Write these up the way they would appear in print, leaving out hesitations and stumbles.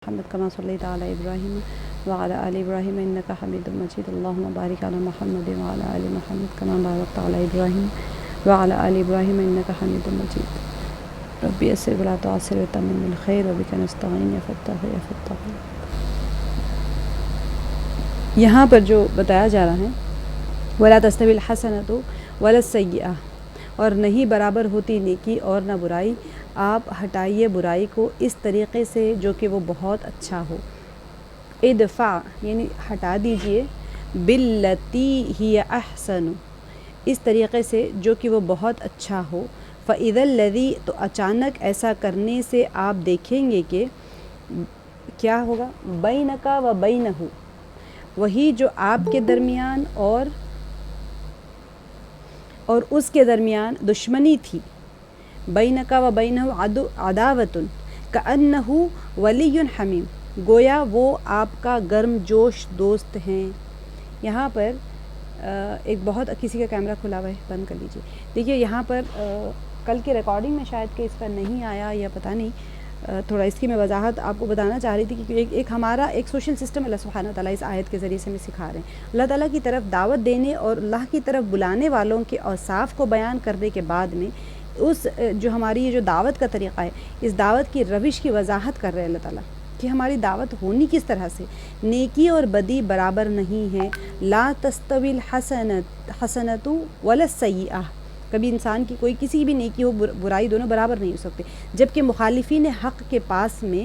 محمد كما صليت على إبراهيم وعلى آل إبراهيم إنك حميد مجيد اللهم بارك على محمد وعلى آل محمد كما باركت على إبراهيم وعلى آل إبراهيم إنك حميد مجيد ربي يسر ولا تعسر وتمم بالخير وبك نستعين يا فتاح يا فتاح. یہاں پر جو بتایا جا رہا ہے ولا تستوی الحسنۃ ولا السیئۃ، اور نہیں برابر ہوتی نیکی اور نہ برائی، آپ ہٹائیے برائی کو اس طریقے سے جو کہ وہ بہت اچھا ہو. ادفع یعنی ہٹا دیجئے، باللتی ہی احسن اس طریقے سے جو کہ وہ بہت اچھا ہو. فاذا الذی تو اچانک ایسا کرنے سے آپ دیکھیں گے کہ کیا ہوگا، بینک و بینہ وہی جو آپ کے درمیان اور اس کے درمیان دشمنی تھی، بینک و بینہ عداوۃ کأنہ ولی حمیم گویا وہ آپ کا گرم جوش دوست ہیں. یہاں پر ایک بہت کسی کا کیمرہ کھلا ہوا ہے، بند کر لیجیے. دیکھیے یہاں پر کل کی ریکارڈنگ میں شاید کہ اس کا نہیں آیا یا پتہ نہیں، تھوڑا اس کی میں وضاحت آپ کو بتانا چاہ رہی تھی کہ ایک ہمارا ایک سوشل سسٹم اللہ سبحانہ و تعالیٰ اس آیت کے ذریعے سے ہمیں سکھا رہے ہیں. اللہ تعالیٰ کی طرف دعوت دینے اور اللہ کی طرف بلانے والوں کے اوصاف کو بیان کرنے کے بعد میں اس جو ہماری یہ جو دعوت کا طریقہ ہے، اس دعوت کی روش کی وضاحت کر رہے ہیں اللہ تعالیٰ کہ ہماری دعوت ہونی کس طرح سے. نیکی اور بدی برابر نہیں ہے. لا تستوی الحسنۃ ولا السیئۃ، کبھی انسان کی کوئی کسی بھی نیکی ہو برائی دونوں برابر نہیں ہو سکتے. جبکہ مخالفین حق کے پاس میں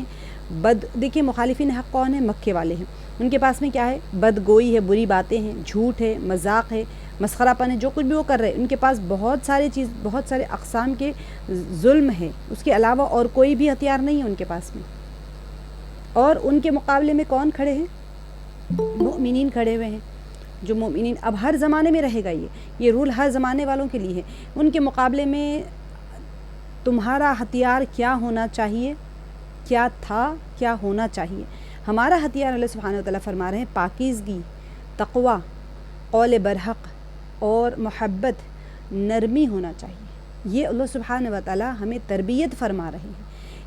دیکھیے مخالفین حق کون ہیں؟ مکے والے ہیں. ان کے پاس میں کیا ہے؟ بدگوئی ہے، بری باتیں ہیں، جھوٹ ہے، مذاق ہے، مسخرہ پن ہے، جو کچھ بھی وہ کر رہے ہیں ان کے پاس بہت سارے اقسام کے ظلم ہے. اس کے علاوہ اور کوئی بھی ہتھیار نہیں ہے ان کے پاس میں. اور ان کے مقابلے میں کون کھڑے ہیں؟ مؤمنین کھڑے ہوئے ہیں. جو مومنین اب ہر زمانے میں رہے گا، یہ رول ہر زمانے والوں کے لیے ہے. ان کے مقابلے میں تمہارا ہتھیار کیا ہونا چاہیے، کیا تھا، کیا ہونا چاہیے؟ ہمارا ہتھیار اللہ سبحانہ وتعالیٰ فرما رہے ہیں پاکیزگی، تقوی، قول برحق اور محبت، نرمی ہونا چاہیے. یہ اللہ سبحانہ وتعالیٰ ہمیں تربیت فرما رہے ہیں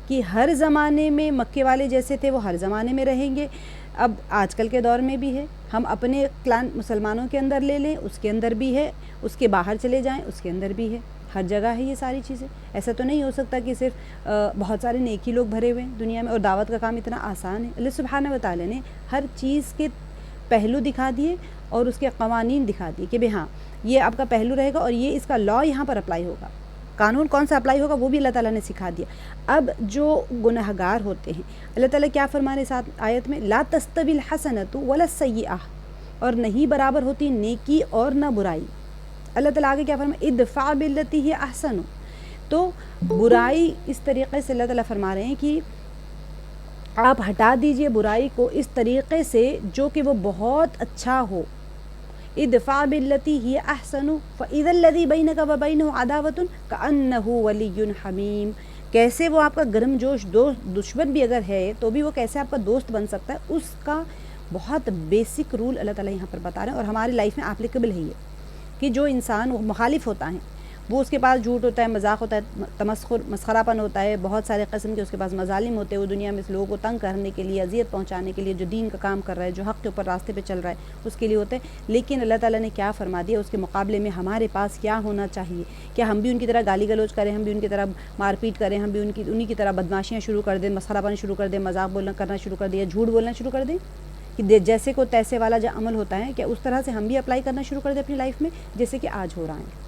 کہ ہر زمانے میں مکے والے جیسے تھے وہ ہر زمانے میں رہیں گے. اب آج کل کے دور میں بھی ہے. ہم اپنے کلان مسلمانوں کے اندر لے لیں، اس کے اندر بھی ہے. اس کے باہر چلے جائیں، اس کے اندر بھی ہے. ہر جگہ ہے یہ ساری چیزیں. ایسا تو نہیں ہو سکتا کہ صرف بہت سارے نیکی لوگ بھرے ہوئے ہیں دنیا میں اور دعوت کا کام اتنا آسان ہے. اللہ سبحانہ وتعالیٰ نے ہر چیز کے پہلو دکھا دیے اور اس کے قوانین دکھا دیے کہ بھئی ہاں یہ آپ کا پہلو رہے گا اور یہ اس کا لا یہاں پر اپلائی ہوگا. قانون کون سا اپلائی ہوگا وہ بھی اللہ تعالیٰ نے سکھا دیا. اب جو گنہگار ہوتے ہیں اللہ تعالیٰ کیا فرما رہے ساتھ آیت میں، لا تستوی الحسنۃ ولا السیئۃ، اور نہیں برابر ہوتی نیکی اور نہ برائی. اللہ تعالیٰ آگے کیا فرما، ادفع باللتی ہی احسن. تو برائی اس طریقے سے اللہ تعالیٰ فرما رہے ہیں کہ آپ ہٹا دیجئے برائی کو اس طریقے سے جو کہ وہ بہت اچھا ہو. ادفع باللتی ہی احسن فاذا الذی بینک و بینہ عداوۃ کأنہ ولی حمیم. کیسے وہ آپ کا گرم جوش دشمن بھی اگر ہے تو بھی وہ کیسے آپ کا دوست بن سکتا ہے، اس کا بہت بیسک رول اللہ تعالیٰ یہاں پر بتا رہے ہیں. اور ہماری لائف میں اپلیکیبل ہے یہ کہ جو انسان مخالف ہوتا ہے وہ اس کے پاس جھوٹ ہوتا ہے، مذاق ہوتا ہے، مسخرہ پن ہوتا ہے، بہت سارے قسم کے اس کے پاس مظالم ہوتے ہیں. وہ دنیا میں اس لوگوں کو تنگ کرنے کے لیے، اذیت پہنچانے کے لیے، جو دین کا کام کر رہا ہے، جو حق کے اوپر راستے پہ چل رہا ہے اس کے لیے ہوتے ہیں. لیکن اللہ تعالیٰ نے کیا فرما دیا اس کے مقابلے میں ہمارے پاس کیا ہونا چاہیے؟ کیا ہم بھی ان کی طرح گالی گلوچ کریں، ہم بھی ان کی طرح مار پیٹ کریں، ہم بھی انہی کی طرح بدماشیاں شروع کر دیں، مسخرہ پن شروع کر دیں، مذاق کرنا شروع کر دیں، یا جھوٹ بولنا شروع کر دیں کہ جیسے کو تیسے والا جو عمل ہوتا ہے، کیا اس طرح سے ہم بھی اپلائی کرنا شروع کر دیں اپنی لائف میں جیسے کہ آج ہو رہا ہے؟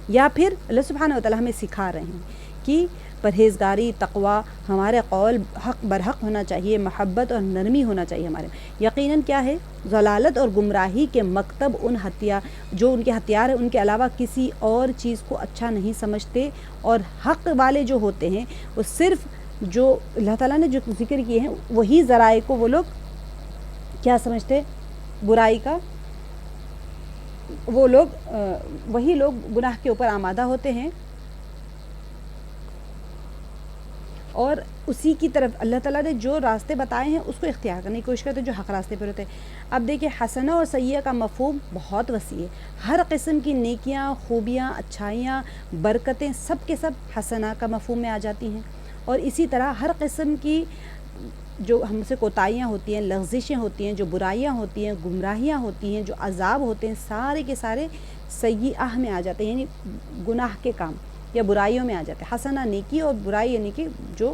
یا پھر اللہ سبحانہ وتعالیٰ ہمیں سکھا رہے ہیں کہ پرہیزگاری، تقوی، ہمارے قول حق برحق ہونا چاہیے، محبت اور نرمی ہونا چاہیے ہمارے. یقیناً کیا ہے، ضلالت اور گمراہی کے مکتب جو ان کے ہتھیار ہیں ان کے علاوہ کسی اور چیز کو اچھا نہیں سمجھتے. اور حق والے جو ہوتے ہیں وہ صرف جو اللہ تعالیٰ نے جو ذکر کیے ہیں وہی ذرائع کو وہ لوگ کیا سمجھتے، برائی کا، وہی لوگ گناہ کے اوپر آمادہ ہوتے ہیں اور اسی کی طرف اللہ تعالیٰ نے جو راستے بتائے ہیں اس کو اختیار کرنے کی کوشش کرتے ہیں جو حق راستے پر ہوتے ہیں. اب دیکھیں حسنہ اور سیئہ کا مفہوم بہت وسیع ہے. ہر قسم کی نیکیاں، خوبیاں، اچھائیاں، برکتیں سب کے سب حسنہ کا مفہوم میں آ جاتی ہیں. اور اسی طرح ہر قسم کی جو ہم سے کوتاہیاں ہوتی ہیں، لغزشیں ہوتی ہیں، جو برائیاں ہوتی ہیں، گمراہیاں ہوتی ہیں، جو عذاب ہوتے ہیں، سارے کے سارے سیئہ میں آ جاتے ہیں، یعنی گناہ کے کام یا برائیوں میں آ جاتے ہیں. حسنہ نیکی اور برائی یعنی کہ جو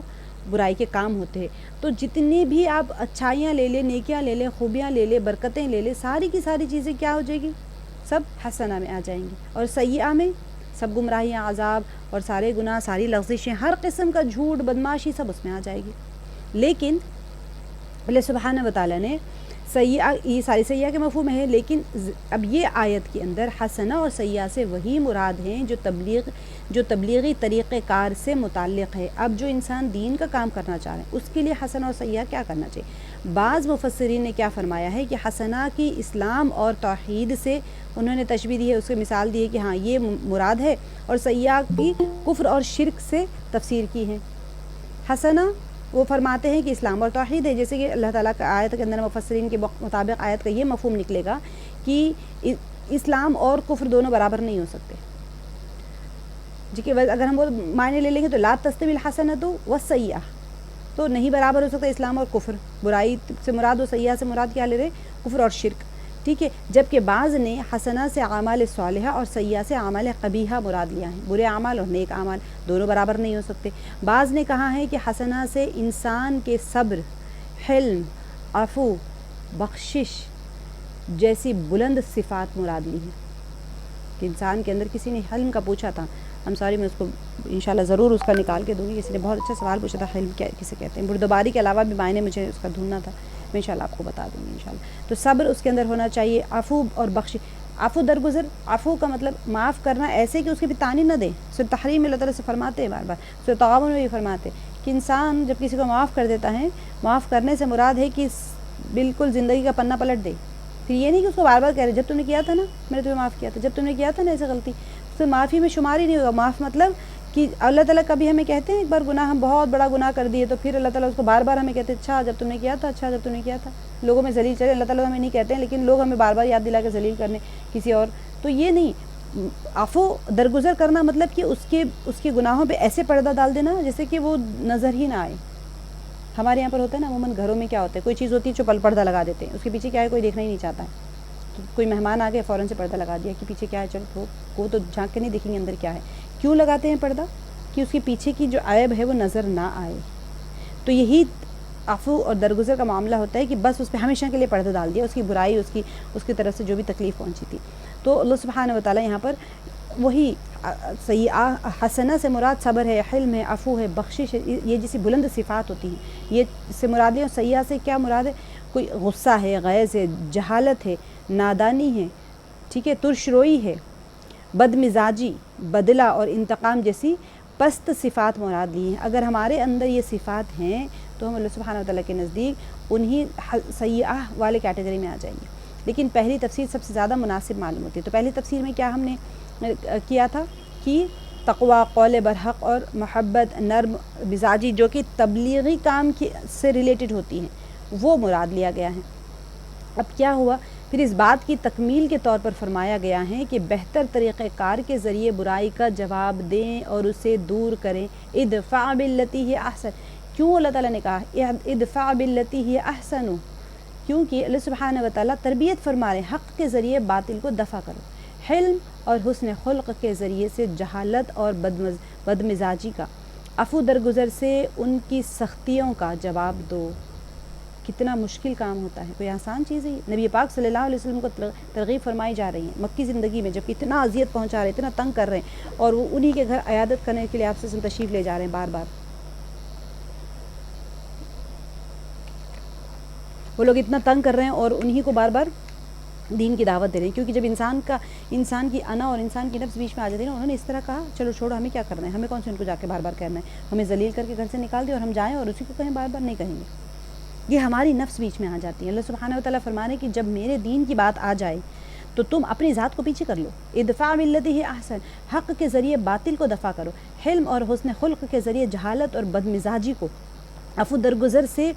برائی کے کام ہوتے ہیں. تو جتنی بھی آپ اچھائیاں لے لیں، نیکیاں لے لیں، خوبیاں لے لیں، برکتیں لے لیں، ساری کی ساری چیزیں کیا ہو جائے گی؟ سب حسنہ میں آ جائیں گی. اور سیئہ میں سب گمراہیاں، عذاب اور سارے گناہ، ساری لغزشیں، ہر قسم کا جھوٹ، بدماشی سب اس میں آ جائے گی. لیکن اللہ سبحانہ و تعالیٰ نے سیئہ، یہ ساری سیئہ کے مفہوم ہے، لیکن اب یہ آیت کے اندر حسنہ اور سیئہ سے وہی مراد ہیں جو تبلیغی طریقہ کار سے متعلق ہے. اب جو انسان دین کا کام کرنا چاہ رہے ہیں اس کے لیے حسنہ اور سیئہ کیا کرنا چاہیے؟ بعض مفسرین نے کیا فرمایا ہے کہ حسنہ کی اسلام اور توحید سے انہوں نے تشبیہ دی ہے، اس کی مثال دی ہے کہ ہاں یہ مراد ہے، اور سیئہ کی کفر اور شرک سے تفسیر کی ہے. حسنہ وہ فرماتے ہیں کہ اسلام اور توحید ہے، جیسے کہ اللہ تعالیٰ کا آیت کے اندر مفسرین کے مطابق آیت کا یہ مفہوم نکلے گا کہ اسلام اور کفر دونوں برابر نہیں ہو سکتے. جی کہ اگر ہم وہ معنی لے لیں گے تو لا تستوی الحسنۃ والسیئہ، تو نہیں برابر ہو سکتا اسلام اور کفر. برائی سے مراد و سیئہ سے مراد کیا لے رہے؟ کفر اور شرک. ٹھیک ہے. جبکہ بعض نے حسنہ سے اعمال صالحہ اور سیئہ سے اعمال قبیحہ مراد لیا ہے، برے اعمال اور نیک اعمال دونوں برابر نہیں ہو سکتے. بعض نے کہا ہے کہ حسنہ سے انسان کے صبر، حلم، عفو، بخشش جیسی بلند صفات مراد لی ہیں. کہ انسان کے اندر کسی نے حلم کا پوچھا تھا، میں اس کو انشاءاللہ ضرور اس کا نکال کے دوں گی. کسی نے بہت اچھا سوال پوچھا تھا، حلم کیا کسے کہتے ہیں. بردباری کے علاوہ بھی معنی مجھے اس کا ڈھونڈنا تھا، میں انشاءاللہ آپ کو بتا دوں گی انشاءاللہ. تو صبر اس کے اندر ہونا چاہیے، عفو اور بخش. عفو درگزر، عفو کا مطلب معاف کرنا ایسے کہ اس کی بھی تانی نہ دیں. سورۃ تحریم میں اللہ تعالیٰ سے فرماتے ہیں، بار بار سورۃ تغابن میں بھی فرماتے ہیں کہ انسان جب کسی کو معاف کر دیتا ہے، معاف کرنے سے مراد ہے کہ بالکل زندگی کا پنہ پلٹ دے. پھر یہ نہیں کہ اس کو بار بار کہہ رہے جب تم نے کیا تھا نا میں نے تمہیں معاف کیا تھا، جب تم نے کیا تھا نا ایسے غلطی، تو معافی میں شمار ہی نہیں ہوگا. معاف مطلب کہ اللہ تعالیٰ کبھی ہمیں کہتے ہیں ایک بار گناہ ہم بہت بڑا گناہ کر دیے تو پھر اللہ تعالیٰ اس کو بار بار ہمیں کہتے ہیں اچھا جب تم نے کیا تھا، اچھا جب تم نے کیا تھا. لوگوں میں ذلیل چلے، اللہ تعالیٰ ہمیں نہیں کہتے ہیں، لیکن لوگ ہمیں بار بار یاد دلا کے ذلیل کرنے کسی اور. تو یہ نہیں، عفو درگزر کرنا مطلب کہ اس کے گناہوں پہ ایسے پردہ ڈال دینا جیسے کہ وہ نظر ہی نہ آئے. ہمارے یہاں پر ہوتا ہے نا عموماً گھروں میں کیا ہوتا ہے، کوئی چیز ہوتی ہے جو پردہ لگا دیتے ہیں، اس کے پیچھے کیا ہے کوئی دیکھنا ہی نہیں چاہتا ہے. تو کوئی مہمان آ گئے فوراً سے پردہ لگا دیا کہ پیچھے کیا ہے، چلو وہ تو جھانک کے نہیں دیکھیں گے اندر کیا ہے. کیوں لگاتے ہیں پردہ؟ کہ اس کے پیچھے کی جو عیب ہے وہ نظر نہ آئے. تو یہی عفو اور درگزر کا معاملہ ہوتا ہے کہ بس اس پہ ہمیشہ کے لیے پردہ ڈال دیا، اس کی برائی، اس کی طرف سے جو بھی تکلیف پہنچی تھی. تو اللہ سبحانہ و تعالیٰ یہاں پر وہی سیئہ، حسنہ سے مراد صبر ہے، حلم ہے، عفو ہے، بخشش ہے، یہ جیسی بلند صفات ہوتی ہیں یہ اس سے مراد ہے. اور سیئہ سے کیا مراد ہے؟ کوئی غصہ ہے، غیظ ہے، جہالت ہے، نادانی ہے، ٹھیک ہے، ترش روئی ہے، بد مزاجی، بدلہ اور انتقام جیسی پست صفات مراد لی ہیں. اگر ہمارے اندر یہ صفات ہیں تو ہم اللہ سبحانہ و تعالیٰ کے نزدیک انہی سیئہ والے کیٹیگری میں آ جائیں گے. لیکن پہلی تفسیر سب سے زیادہ مناسب معلوم ہوتی ہے. تو پہلی تفسیر میں کیا ہم نے کیا تھا کہ تقوی، قول برحق اور محبت، نرم مزاجی جو کہ تبلیغی کام سے ریلیٹڈ ہوتی ہیں وہ مراد لیا گیا ہے. اب کیا ہوا؟ پھر اس بات کی تکمیل کے طور پر فرمایا گیا ہے کہ بہتر طریقہ کار کے ذریعے برائی کا جواب دیں اور اسے دور کریں. ادفع باللتی ہی احسن. کیوں اللہ تعالیٰ نے کہا ادفع باللتی ہی احسن؟ کیونکہ اللہ سبحانہ و تعالیٰ تربیت فرما رہے ہیں، حق کے ذریعے باطل کو دفع کرو. حلم اور حسن خلق کے ذریعے سے جہالت اور بدمزاجی کا، عفو درگزر سے ان کی سختیوں کا جواب دو. کتنا مشکل کام ہوتا ہے، کوئی آسان چیز ہے؟ نبی پاک صلی اللہ علیہ وسلم کو ترغیب فرمائی جا رہی ہے مکی زندگی میں، جب اتنا اذیت پہنچا رہے ہیں، اتنا تنگ کر رہے ہیں، اور وہ انہی کے گھر عیادت کرنے کے لیے آپ سے تشریف لے جا رہے ہیں بار بار. وہ لوگ اتنا تنگ کر رہے ہیں اور انہی کو بار بار دین کی دعوت دے رہے ہیں. کیونکہ جب انسان کی انا اور انسان کی نفس بیچ میں آ جاتی ہے نا، انہوں نے اس طرح کہا چلو چھوڑو، ہمیں کیا کرنا ہے، ہمیں کون سے ان کو جا کے بار بار کہنا ہے، ہمیں ذلیل کر کے گھر سے نکال دیں اور ہم جائیں اور اسی کو کہیں، بار بار نہیں کہیں گے. یہ ہماری نفس بیچ میں آ جاتی ہے. اللہ سبحانہ و تعالیٰ فرما رہے ہیں کہ جب میرے دین کی بات آ جائے تو تم اپنی ذات کو پیچھے کر لو. ادفع باللتی ہی احسن، حق کے ذریعے باطل کو دفع کرو. حلم اور حسن خلق کے ذریعے جہالت اور بدمزاجی کو، عفو درگزر سے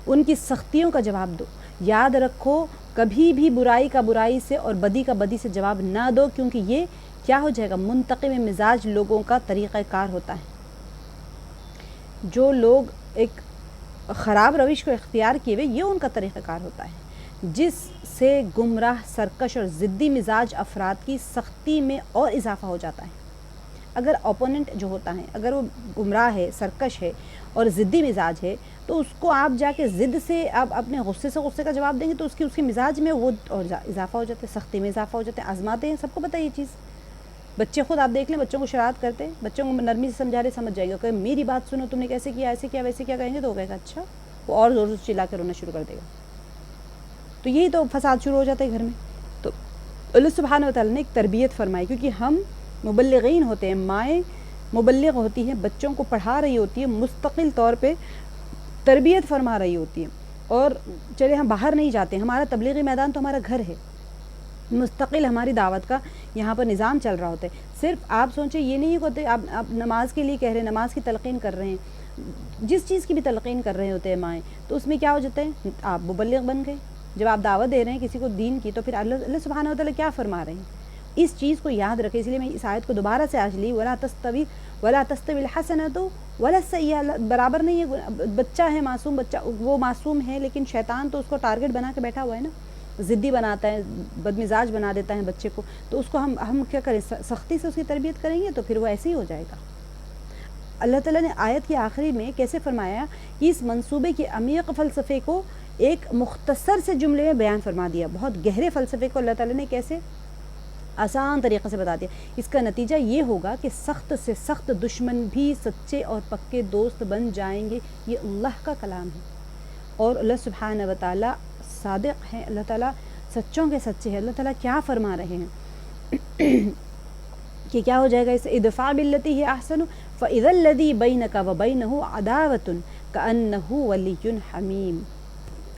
ان کی سختیوں کا جواب دو. یاد رکھو کبھی بھی برائی کا برائی سے اور بدی کا بدی سے جواب نہ دو، کیونکہ یہ کیا ہو جائے گا؟ منتقم مزاج لوگوں کا طریقہ کار ہوتا ہے. جو لوگ ایک خراب روش کو اختیار کیے ہوئے، یہ ان کا طریقہ کار ہوتا ہے جس سے گمراہ، سرکش اور ضدی مزاج افراد کی سختی میں اور اضافہ ہو جاتا ہے۔ اگر اوپوننٹ جو ہوتا ہے اگر وہ گمراہ ہے، سرکش ہے اور ضدی مزاج ہے، تو اس کو آپ جا کے ضد سے آپ اپنے غصے کا جواب دیں گے تو اس کے مزاج میں وہ اور اضافہ ہو جاتا ہے، سختی میں اضافہ ہو جاتا ہے۔ آزماتے ہیں، سب کو پتہ ہے یہ چیز۔ بچے خود آپ دیکھ لیں، بچوں کو شرارت کرتے ہیں، بچوں کو نرمی سے سمجھا رہے، سمجھ جائے گا کہ میری بات سنو، تم نے کیسے کیا، ایسے کیا، ویسے کیا کہیں گے تو وہ کہے گا اچھا، وہ اور زور سے چلا کے رونا شروع کر دے گا۔ تو یہی تو فساد شروع ہو جاتا ہے گھر میں۔ تو اللہ سبحانہ و تعالیٰ نے ایک تربیت فرمائی، کیونکہ ہم مبلغین ہوتے ہیں، مائیں مبلغ ہوتی ہیں، بچوں کو پڑھا رہی ہوتی ہے، مستقل طور پہ تربیت فرما رہی ہوتی ہے۔ اور چلے ہم باہر نہیں جاتے، ہمارا تبلیغی میدان تو ہمارا گھر ہے، مستقل ہماری دعوت کا یہاں پر نظام چل رہا ہوتا ہے۔ صرف آپ سوچیں یہ نہیں ہوتے آپ نماز کے لیے کہہ رہے ہیں، نماز کی تلقین کر رہے ہیں، جس چیز کی بھی تلقین کر رہے ہوتے ہیں مائیں، تو اس میں کیا ہو جاتا ہے، آپ مبلغ بن گئے۔ جب آپ دعوت دے رہے ہیں کسی کو دین کی، تو پھر اللہ سبحانہ و تعالیٰ کیا فرما رہے ہیں، اس چیز کو یاد رکھیں۔ اس لیے میں اس آیت کو دوبارہ سے آج لی، ولا تستوی الحسنۃ ولا السیئۃ، برابر نہیں ہے۔ بچہ ہے، معصوم بچہ، وہ معصوم ہے، لیکن شیطان تو اس کو ٹارگٹ بنا کے بیٹھا ہوا ہے نا، ضدی بناتا ہے، بدمزاج بنا دیتا ہے بچے کو۔ تو اس کو ہم کیا کریں، سختی سے اس کی تربیت کریں گے تو پھر وہ ایسے ہی ہو جائے گا۔ اللہ تعالیٰ نے آیت کے آخری میں کیسے فرمایا کہ اس منصوبے کے عمیق فلسفے کو ایک مختصر سے جملے میں بیان فرما دیا۔ بہت گہرے فلسفے کو اللہ تعالیٰ نے کیسے آسان طریقے سے بتا دیا۔ اس کا نتیجہ یہ ہوگا کہ سخت سے سخت دشمن بھی سچے اور پکے دوست بن جائیں گے۔ یہ اللہ کا کلام ہے، اور اللہ سبحانہ و تعالیٰ صادق ہیں، اللہ تعالیٰ سچوں کے سچے ہیں۔ اللہ تعالیٰ کیا فرما رہے ہیں کہ کیا ہو جائے گا، اس ادفع باللتی ہی احسن فاذا الذی بینک وبینہ عداوۃ کأنہ ولی حمیم۔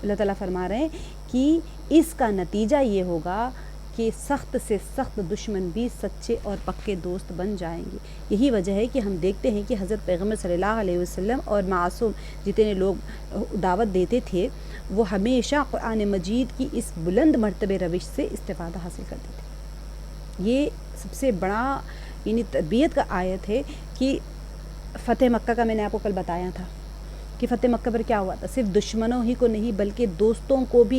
اللہ تعالیٰ فرما رہے ہیں کہ اس کا نتیجہ یہ ہوگا کہ سخت سے سخت دشمن بھی سچے اور پکے دوست بن جائیں گے۔ یہی وجہ ہے کہ ہم دیکھتے ہیں کہ حضرت پیغمبر صلی اللہ علیہ وسلم اور معصوم جتنے لوگ دعوت دیتے تھے، وہ ہمیشہ قرآن مجید کی اس بلند مرتبے روش سے استفادہ حاصل کرتے تھے۔ یہ سب سے بڑا یعنی تربیت کا آیت ہے کہ فتح مکہ کا میں نے آپ کو کل بتایا تھا کہ فتح مکہ پر کیا ہوا تھا، صرف دشمنوں ہی کو نہیں بلکہ دوستوں کو بھی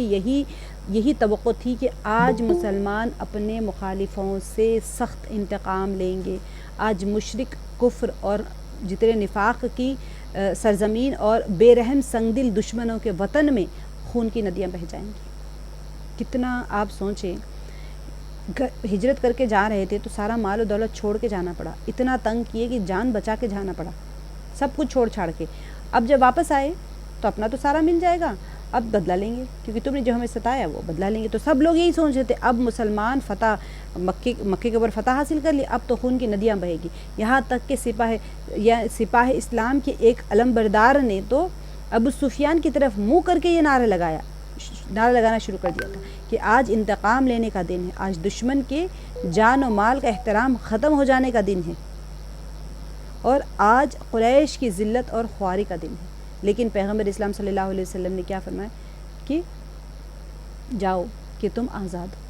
یہی توقع تھی کہ آج مسلمان اپنے مخالفوں سے سخت انتقام لیں گے، آج مشرک، کفر اور جتنے نفاق کی سرزمین اور بے رحم سنگ دل دشمنوں کے وطن میں خون کی ندیاں بہہ جائیں گی۔ کتنا آپ سوچیں، ہجرت کر کے جا رہے تھے تو سارا مال و دولت چھوڑ کے جانا پڑا، اتنا تنگ کیے کہ جان بچا کے جانا پڑا، سب کچھ چھوڑ چھاڑ کے۔ اب جب واپس آئے تو اپنا تو سارا مل جائے گا، اب بدلہ لیں گے، کیونکہ تم نے جو ہمیں ستایا وہ بدلہ لیں گے۔ تو سب لوگ یہی سوچ رہے تھے اب مسلمان مکے کے اوپر فتح حاصل کر لی، اب تو خون کی ندیاں بہے گی۔ یہاں تک کہ سپاہ اسلام کے ایک علم بردار نے تو ابو سفیان کی طرف منہ کر کے یہ نعرہ لگانا شروع کر دیا تھا کہ آج انتقام لینے کا دن ہے، آج دشمن کے جان و مال کا احترام ختم ہو جانے کا دن ہے، اور آج قریش کی ذلت اور خواری کا دن ہے۔ لیکن پیغمبر اسلام صلی اللہ علیہ وسلم نے کیا فرمایا کہ جاؤ کہ تم آزاد ہو،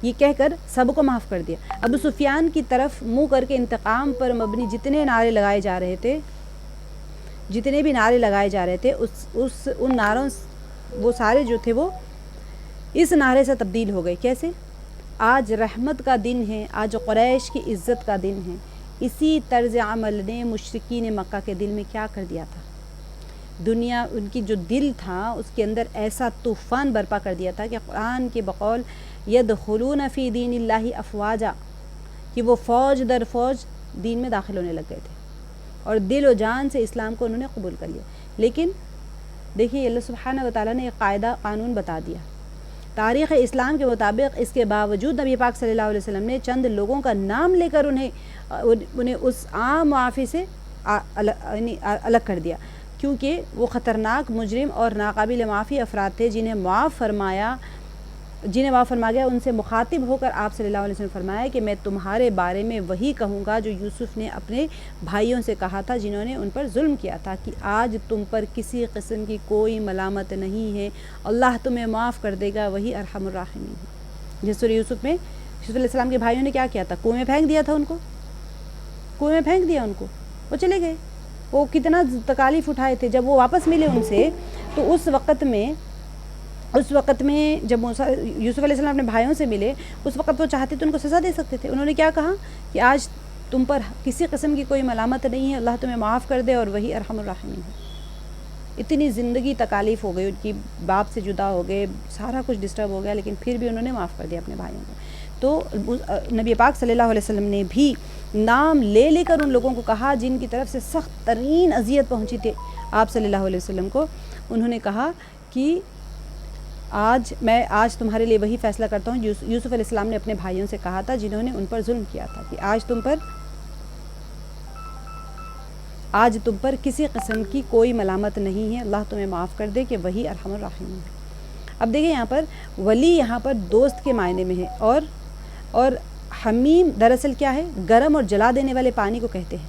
یہ کہہ کر سب کو معاف کر دیا۔ ابو سفیان کی طرف منہ کر کے انتقام پر مبنی جتنے نعرے لگائے جا رہے تھے، جتنے بھی نعرے لگائے جا رہے تھے، ان نعروں وہ سارے جو تھے وہ اس نعرے سے تبدیل ہو گئے۔ کیسے؟ آج رحمت کا دن ہے، آج قریش کی عزت کا دن ہے۔ اسی طرز عمل نے مشرکین مکہ کے دل میں کیا کر دیا تھا، دنیا ان کی جو دل تھا اس کے اندر ایسا طوفان برپا کر دیا تھا کہ قرآن کے بقول یدخلون فی دین اللہ افواجا، کہ وہ فوج در فوج دین میں داخل ہونے لگ گئے تھے اور دل و جان سے اسلام کو انہوں نے قبول کر لیا۔ لیکن دیکھیے اللہ سبحانہ و تعالیٰ نے ایک قانون بتا دیا تاریخ اسلام کے مطابق۔ اس کے باوجود نبی پاک صلی اللہ علیہ وسلم نے چند لوگوں کا نام لے کر انہیں اس عام معافی سے الگ کر دیا، کیونکہ وہ خطرناک مجرم اور ناقابل معافی افراد تھے جنہیں معاف فرمایا گیا۔ ان سے مخاطب ہو کر آپ صلی اللہ علیہ وسلم فرمایا کہ میں تمہارے بارے میں وہی کہوں گا جو یوسف نے اپنے بھائیوں سے کہا تھا جنہوں نے ان پر ظلم کیا تھا، کہ آج تم پر کسی قسم کی کوئی ملامت نہیں ہے، اللہ تمہیں معاف کر دے گا، وہی ارحم الراحمین ہے۔ جس سورہ یوسف میں یوسف علیہ السلام کے بھائیوں نے کیا کیا تھا، کنویں میں پھینک دیا تھا، ان کو کنویں میں پھینک دیا، ان کو وہ چلے گئے، وہ کتنا تکالیف اٹھائے تھے. جب وہ واپس ملے ان سے تو اس وقت میں جب یوسف علیہ السلام اپنے بھائیوں سے ملے اس وقت وہ چاہتے تھے ان کو سزا دے سکتے تھے. انہوں نے کیا کہا کہ آج تم پر کسی قسم کی کوئی ملامت نہیں ہے, اللہ تمہیں معاف کر دے اور وہی ارحم الراحمین ہے. اتنی زندگی تکالیف ہو گئی, ان کی باپ سے جدا ہو گئے, سارا کچھ ڈسٹرب ہو گیا, لیکن پھر بھی انہوں نے معاف کر دیا اپنے بھائیوں کو. تو نبی پاک صلی اللہ علیہ وسلم نے بھی نام لے لے کر ان لوگوں کو کہا جن کی طرف سے سخت ترین اذیت پہنچی تھی آپ صلی اللہ علیہ وسلم کو. انہوں نے کہا کہ میں آج تمہارے لیے وہی فیصلہ کرتا ہوں یوسف علیہ السلام نے اپنے بھائیوں سے کہا تھا جنہوں نے ان پر ظلم کیا تھا کہ آج تم پر کسی قسم کی کوئی ملامت نہیں ہے, اللہ تمہیں معاف کر دے کہ وہی ارحم الراحمین ہے. اب دیکھیں یہاں پر ولی یہاں پر دوست کے معنی میں ہے, اور حمیم دراصل کیا ہے, گرم اور جلا دینے والے پانی کو کہتے ہیں.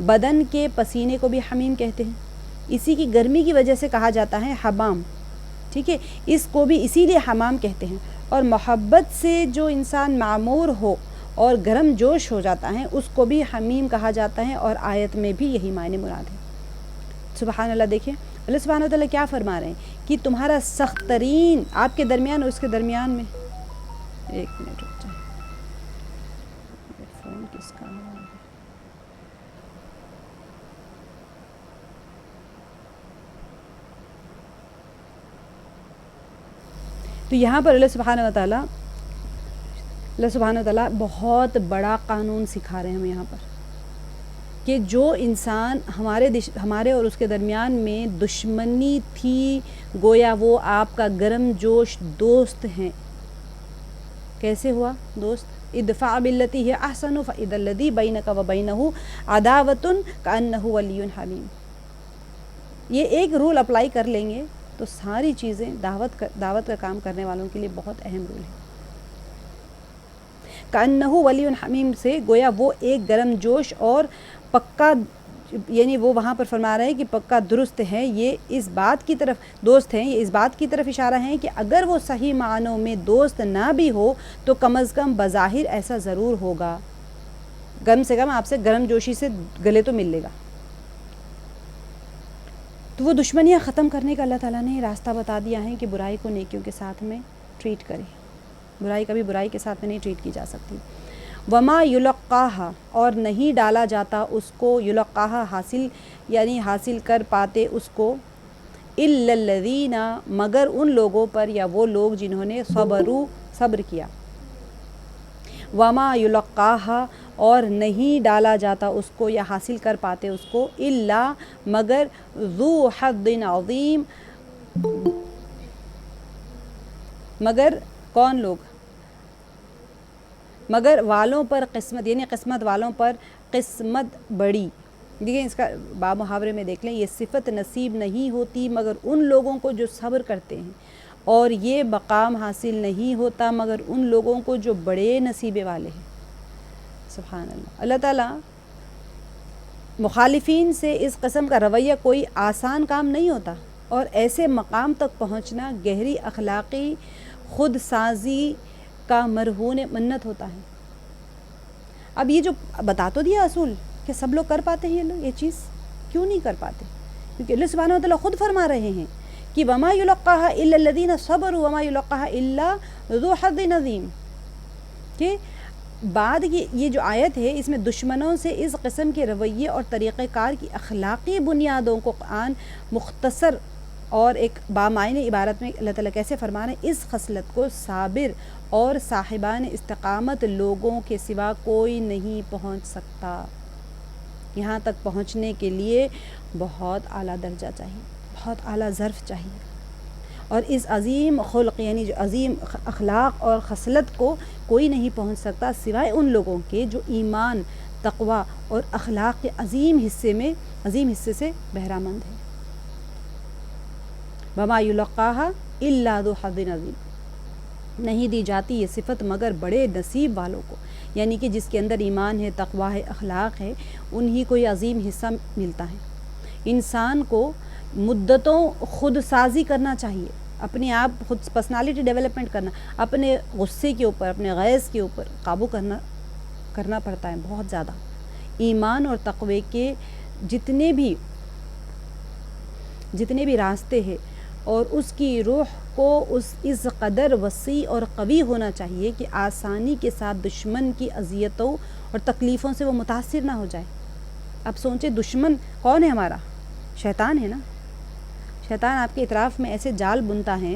بدن کے پسینے کو بھی حمیم کہتے ہیں, اسی کی گرمی کی وجہ سے کہا جاتا ہے حمام. ٹھیک ہے, اس کو بھی اسی لیے حمام کہتے ہیں. اور محبت سے جو انسان معمور ہو اور گرم جوش ہو جاتا ہے اس کو بھی حمیم کہا جاتا ہے, اور آیت میں بھی یہی معنی مراد ہے. سبحان اللہ. دیکھیں اللہ سبحانہ وتعالیٰ کیا فرما رہے ہیں کہ تمہارا سخت ترین آپ کے درمیان اور اس کے درمیان میں, ایک منٹ رک جائیں, فون کس کا ہے؟ تو یہاں پر اللہ سبحانہ وتعالیٰ بہت بڑا قانون سکھا رہے ہیں ہمیں یہاں پر کہ جو انسان ہمارے اور اس کے درمیان میں دشمنی تھی, گویا وہ آپ کا گرم جوش دوست ہیں. کیسے ہوا دوست؟ ادفع باللتی ہے احسن فاذا الذی بینک وبینہ عداوۃ کأنہ ولی حمیم. یہ ایک رول اپلائی کر لیں گے تو ساری چیزیں دعوت کا کام کرنے والوں کے لیے بہت اہم رول ہے. کأنہ ولی حمیم سے گویا وہ ایک گرم جوش اور پکا, یعنی وہ وہاں پر فرما رہے ہیں کہ پکا درست ہے. یہ اس بات کی طرف دوست ہیں, یہ اس بات کی طرف اشارہ ہیں کہ اگر وہ صحیح معنوں میں دوست نہ بھی ہو تو کم از کم بظاہر ایسا ضرور ہوگا, کم سے کم آپ سے گرم جوشی سے گلے تو مل لے گا. تو وہ دشمنیاں ختم کرنے کا اللہ تعالیٰ نے راستہ بتا دیا ہے کہ برائی کو نیکیوں کے ساتھ میں ٹریٹ کرے. برائی کبھی برائی کے ساتھ میں نہیں ٹریٹ کی جا سکتی. وما یلقاہا, اور نہیں ڈالا جاتا اس کو, یلقاہا حاصل یعنی حاصل کر پاتے اس کو, الا الذین مگر ان لوگوں پر یا وہ لوگ جنہوں نے صبر کیا. وما یلقاہا, اور نہیں ڈالا جاتا اس کو یا حاصل کر پاتے اس کو, الا مگر ذو حظ عظیم, مگر کون لوگ, مگر والوں پر قسمت, یعنی قسمت والوں پر قسمت بڑی. دیکھیں اس کا باب محاورے میں دیکھ لیں, یہ صفت نصیب نہیں ہوتی مگر ان لوگوں کو جو صبر کرتے ہیں, اور یہ مقام حاصل نہیں ہوتا مگر ان لوگوں کو جو بڑے نصیبے والے ہیں. سبحان اللہ. اللہ تعالیٰ مخالفین سے اس قسم کا رویہ کوئی آسان کام نہیں ہوتا, اور ایسے مقام تک پہنچنا گہری اخلاقی خود سازی کا مرہون منت ہوتا ہے. اب یہ جو بتا تو دیا اصول کہ سب لوگ کر پاتے ہیں, یہ چیز کیوں نہیں کر پاتے؟ کیونکہ اللہ سبحانہ وتعالیٰ خود فرما رہے ہیں کہ وما یلقاہا الا الذین صبروا وما یلقاہا الا ذو حظ عظیم. کہ بعد کی یہ جو آیت ہے اس میں دشمنوں سے اس قسم کے رویے اور طریقہ کار کی اخلاقی بنیادوں کو قرآن مختصر اور ایک بامعنی عبارت میں اللہ تعالیٰ کیسے فرما رہے ہیں, اس خصلت کو صابر اور صاحبان استقامت لوگوں کے سوا کوئی نہیں پہنچ سکتا. یہاں تک پہنچنے کے لیے بہت اعلیٰ درجہ چاہیے, بہت اعلیٰ ظرف چاہیے, اور اس عظیم خلق یعنی جو عظیم اخلاق اور خصلت کو کوئی نہیں پہنچ سکتا سوائے ان لوگوں کے جو ایمان, تقوی اور اخلاق کے عظیم حصے سے بہرہ مند ہے. وما یلقاہا الا ذو حظ عظیم, نہیں دی جاتی یہ صفت مگر بڑے نصیب والوں کو, یعنی کہ جس کے اندر ایمان ہے, تقوی ہے, اخلاق ہے, انہی کو یہ عظیم حصہ ملتا ہے. انسان کو مدتوں خود سازی کرنا چاہیے, اپنے آپ خود پرسنالٹی ڈیولپمنٹ کرنا, اپنے غصے کے اوپر, اپنے غیظ کے اوپر قابو کرنا پڑتا ہے بہت زیادہ. ایمان اور تقوی کے جتنے بھی راستے ہیں اور اس کی روح کو اس قدر وسیع اور قوی ہونا چاہیے کہ آسانی کے ساتھ دشمن کی اذیتوں اور تکلیفوں سے وہ متاثر نہ ہو جائے. اب سوچیں دشمن کون ہے ہمارا؟ شیطان ہے نا. شیطان آپ کے اطراف میں ایسے جال بنتا ہے.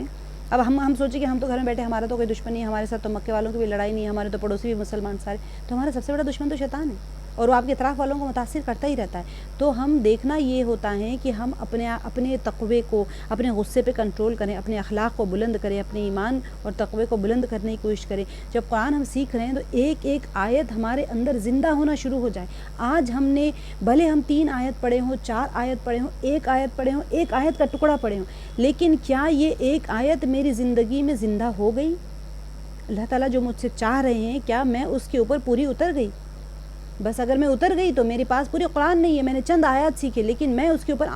اب ہم سوچیں کہ ہم تو گھر میں بیٹھے, ہمارا تو کوئی دشمن نہیں ہے, ہمارے ساتھ تو مکے والوں کی بھی لڑائی نہیں ہے, ہمارے تو پڑوسی بھی مسلمان سارے, تو ہمارا سب سے بڑا دشمن تو شیطان ہے اور وہ آپ کے اطراف والوں کو متاثر کرتا ہی رہتا ہے. تو ہم دیکھنا یہ ہوتا ہے کہ ہم اپنے تقوی کو, اپنے غصے پہ کنٹرول کریں, اپنے اخلاق کو بلند کریں, اپنے ایمان اور تقوی کو بلند کرنے کی کوشش کریں. جب قرآن ہم سیکھ رہے ہیں تو ایک ایک آیت ہمارے اندر زندہ ہونا شروع ہو جائے. آج ہم نے بھلے ہم 3 آیت پڑھے ہوں, 4 آیت پڑھے ہوں, 1 آیت پڑھے ہوں, 1 آیت کا ٹکڑا پڑھے ہوں, لیکن کیا یہ 1 آیت میری زندگی میں زندہ ہو گئی؟ اللہ تعالیٰ جو مجھ سے چاہ رہے ہیں کیا میں اس کے اوپر پوری اتر گئی؟ بس اگر میں اتر گئی تو میرے پاس پوری قرآن نہیں ہے, میں نے چند آیات سیکھے لیکن میں اس کے اوپر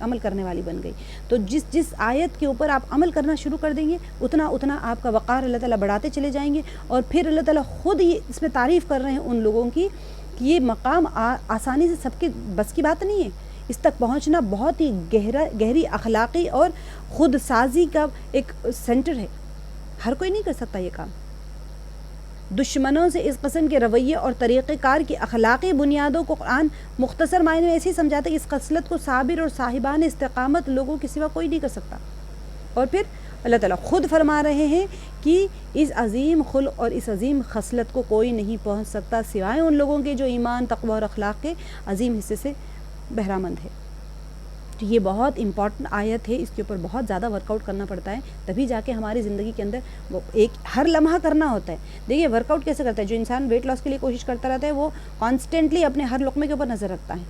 عمل کرنے والی بن گئی. تو جس آیت کے اوپر آپ عمل کرنا شروع کر دیں گے اتنا آپ کا وقار اللہ تعالیٰ بڑھاتے چلے جائیں گے. اور پھر اللہ تعالیٰ خود ہی اس میں تعریف کر رہے ہیں ان لوگوں کی کہ یہ مقام آسانی سے سب کے بس کی بات نہیں ہے. اس تک پہنچنا بہت ہی گہری اخلاقی اور خود سازی کا ایک سینٹر ہے. ہر کوئی نہیں کر سکتا یہ کام. دشمنوں سے اس قسم کے رویے اور طریقہ کار کی اخلاقی بنیادوں کو قرآن مختصر معنی میں ایسے ہی سمجھاتا ہے کہ اس خصلت کو صابر اور صاحبان استقامت لوگوں کے سوا کوئی نہیں کر سکتا. اور پھر اللہ تعالیٰ خود فرما رہے ہیں کہ اس عظیم خلق اور اس عظیم خصلت کو کوئی نہیں پہنچ سکتا سوائے ان لوگوں کے جو ایمان, تقوی اور اخلاق کے عظیم حصے سے بہرامند ہے. تو یہ بہت امپورٹنٹ آیت ہے, اس کے اوپر بہت زیادہ ورک آؤٹ کرنا پڑتا ہے, تبھی جا کے ہماری زندگی کے اندر وہ ایک ہر لمحہ کرنا ہوتا ہے. دیکھیے ورک آؤٹ کیسے کرتا ہے, جو انسان ویٹ لاس کے لیے کوشش کرتا رہتا ہے وہ کانسٹنٹلی اپنے ہر لقمے کے اوپر نظر رکھتا ہے.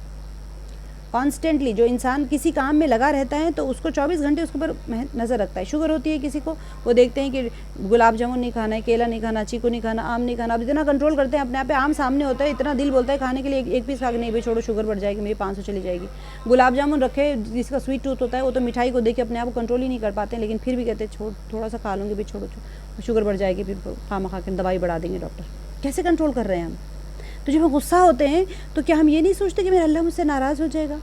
کانسٹنٹلی جو انسان کسی کام میں لگا رہتا ہے تو اس کو 24 گھنٹے اس کے اوپر نظر رکھتا ہے. شوگر ہوتی ہے کسی کو, وہ دیکھتے ہیں کہ گلاب جامن نہیں کھانا ہے, کیلا نہیں کھانا, چیکو نہیں کھانا, آم نہیں کھانا. اب اتنا کنٹرول کرتے ہیں اپنے آپ پہ, آم سامنے ہوتا ہے اتنا دل بولتا ہے کھانے کے لیے, ایک پیس کھا کے نہیں بھائی چھوڑو شوگر بڑھ جائے گی, میری 500 چلی جائے گی. گلاب جامن رکھے جس کا سویٹ ٹوتھ ہوتا ہے وہ تو مٹھائی کو دیکھ کے اپنے آپ کو کنٹرول ہی نہیں کر پاتے ہیں, لیکن پھر بھی کہتے ہیں چھوڑ تھوڑا سا کھا لوں گے بھائی, چھوڑو شوگر بڑھ جائے گی, پھر خام کھا کے دوائی بڑھا دیں گے ڈاکٹر. کیسے کنٹرول کر رہے ہیں ہم؟ تو جب ہم غصہ ہوتے ہیں تو کیا ہم یہ نہیں سوچتے کہ میرا اللہ مجھ سے ناراض ہو جائے گا؟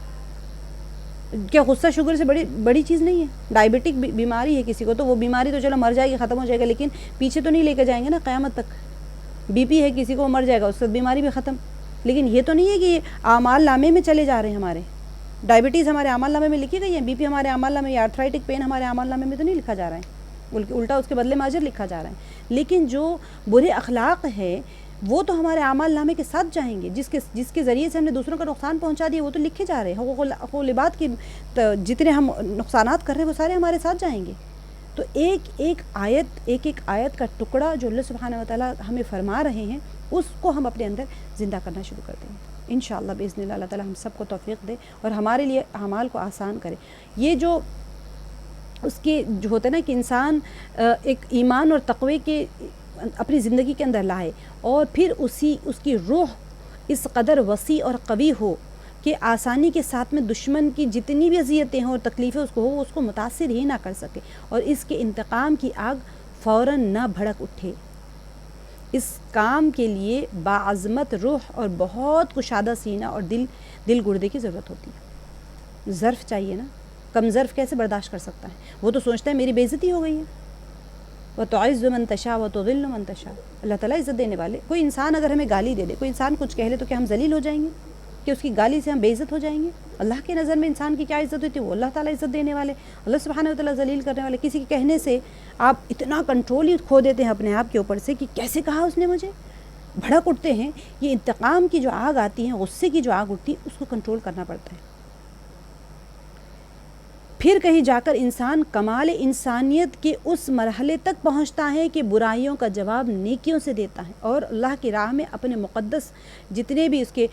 کیا غصہ شوگر سے بڑی چیز نہیں ہے؟ ڈائبٹک بیماری ہے کسی کو تو وہ بیماری تو چلو مر جائے گی, ختم ہو جائے گا, لیکن پیچھے تو نہیں لے کے جائیں گے نا قیامت تک. بی پی ہے کسی کو, مر جائے گا, اس سے بیماری بھی ختم. لیکن یہ تو نہیں ہے کہ یہ اعمال نامے میں چلے جا رہے ہیں ہمارے. ڈائبٹیز ہمارے اعمال نامے میں لکھی گئی ہے, بی پی ہمارے اعمال نامے, یا آرتھرائٹک پین ہمارے اعمال نامے میں تو نہیں لکھا جا رہا ہے, الٹا اس کے بدلے میں اجر لکھا جا رہا ہے. لیکن جو برے اخلاق ہے وہ تو ہمارے اعمال نامے کے ساتھ جائیں گے, جس کے ذریعے سے ہم نے دوسروں کا نقصان پہنچا دیا وہ تو لکھے جا رہے ہیں. حقوق العباد کی جتنے ہم نقصانات کر رہے ہیں وہ سارے ہمارے ساتھ جائیں گے. تو ایک ایک آیت کا ٹکڑا جو اللہ سبحانہ و تعالیٰ ہمیں فرما رہے ہیں اس کو ہم اپنے اندر زندہ کرنا شروع کر دیں گے انشاءاللہ باذن اللہ. اللہ تعالیٰ ہم سب کو توفیق دے اور ہمارے لیے اعمال کو آسان کرے. یہ جو اس کے جو ہوتا ہے نا کہ انسان ایک ایمان اور تقوی کے اپنی زندگی کے اندر لائے اور پھر اس کی روح اس قدر وسیع اور قوی ہو کہ آسانی کے ساتھ میں دشمن کی جتنی بھی اذیتیں ہوں اور تکلیفیں اس کو متاثر ہی نہ کر سکے, اور اس کے انتقام کی آگ فوراً نہ بھڑک اٹھے. اس کام کے لیے باعظمت روح اور بہت کشادہ سینہ اور دل گردے کی ضرورت ہوتی ہے. ظرف چاہیے نا, کم ظرف کیسے برداشت کر سکتا ہے؟ وہ تو سوچتا ہے میری بے عزتی ہو گئی ہے. وَتُعِزُّ مَن تَشَاءُ وَتُذِلُّ مَن تَشَاءُ. اللہ تعالیٰ عزت دینے والے. کوئی انسان اگر ہمیں گالی دے دے, کوئی انسان کچھ کہہ لے, تو کیا ہم ذلیل ہو جائیں گے کہ اس کی گالی سے ہم بے عزت ہو جائیں گے؟ اللہ کے نظر میں انسان کی کیا عزت ہوتی ہے؟ وہ اللہ تعالیٰ عزت دینے والے, اللہ سبحانہ و تعالیٰ ذلیل کرنے والے. کسی کے کہنے سے آپ اتنا کنٹرول ہی کھو دیتے ہیں اپنے آپ کے اوپر سے کہ کیسے کہا اس نے مجھے, بھڑک اٹھتے ہیں. یہ انتقام کی جو آگ آتی ہے, غصے کی جو آگ اٹھتی ہے, اس کو کنٹرول کرنا پڑتا ہے. پھر کہیں جا کر انسان کمال انسانیت کے اس مرحلے تک پہنچتا ہے کہ برائیوں کا جواب نیکیوں سے دیتا ہے اور اللہ کی راہ میں اپنے مقدس جتنے بھی اس کے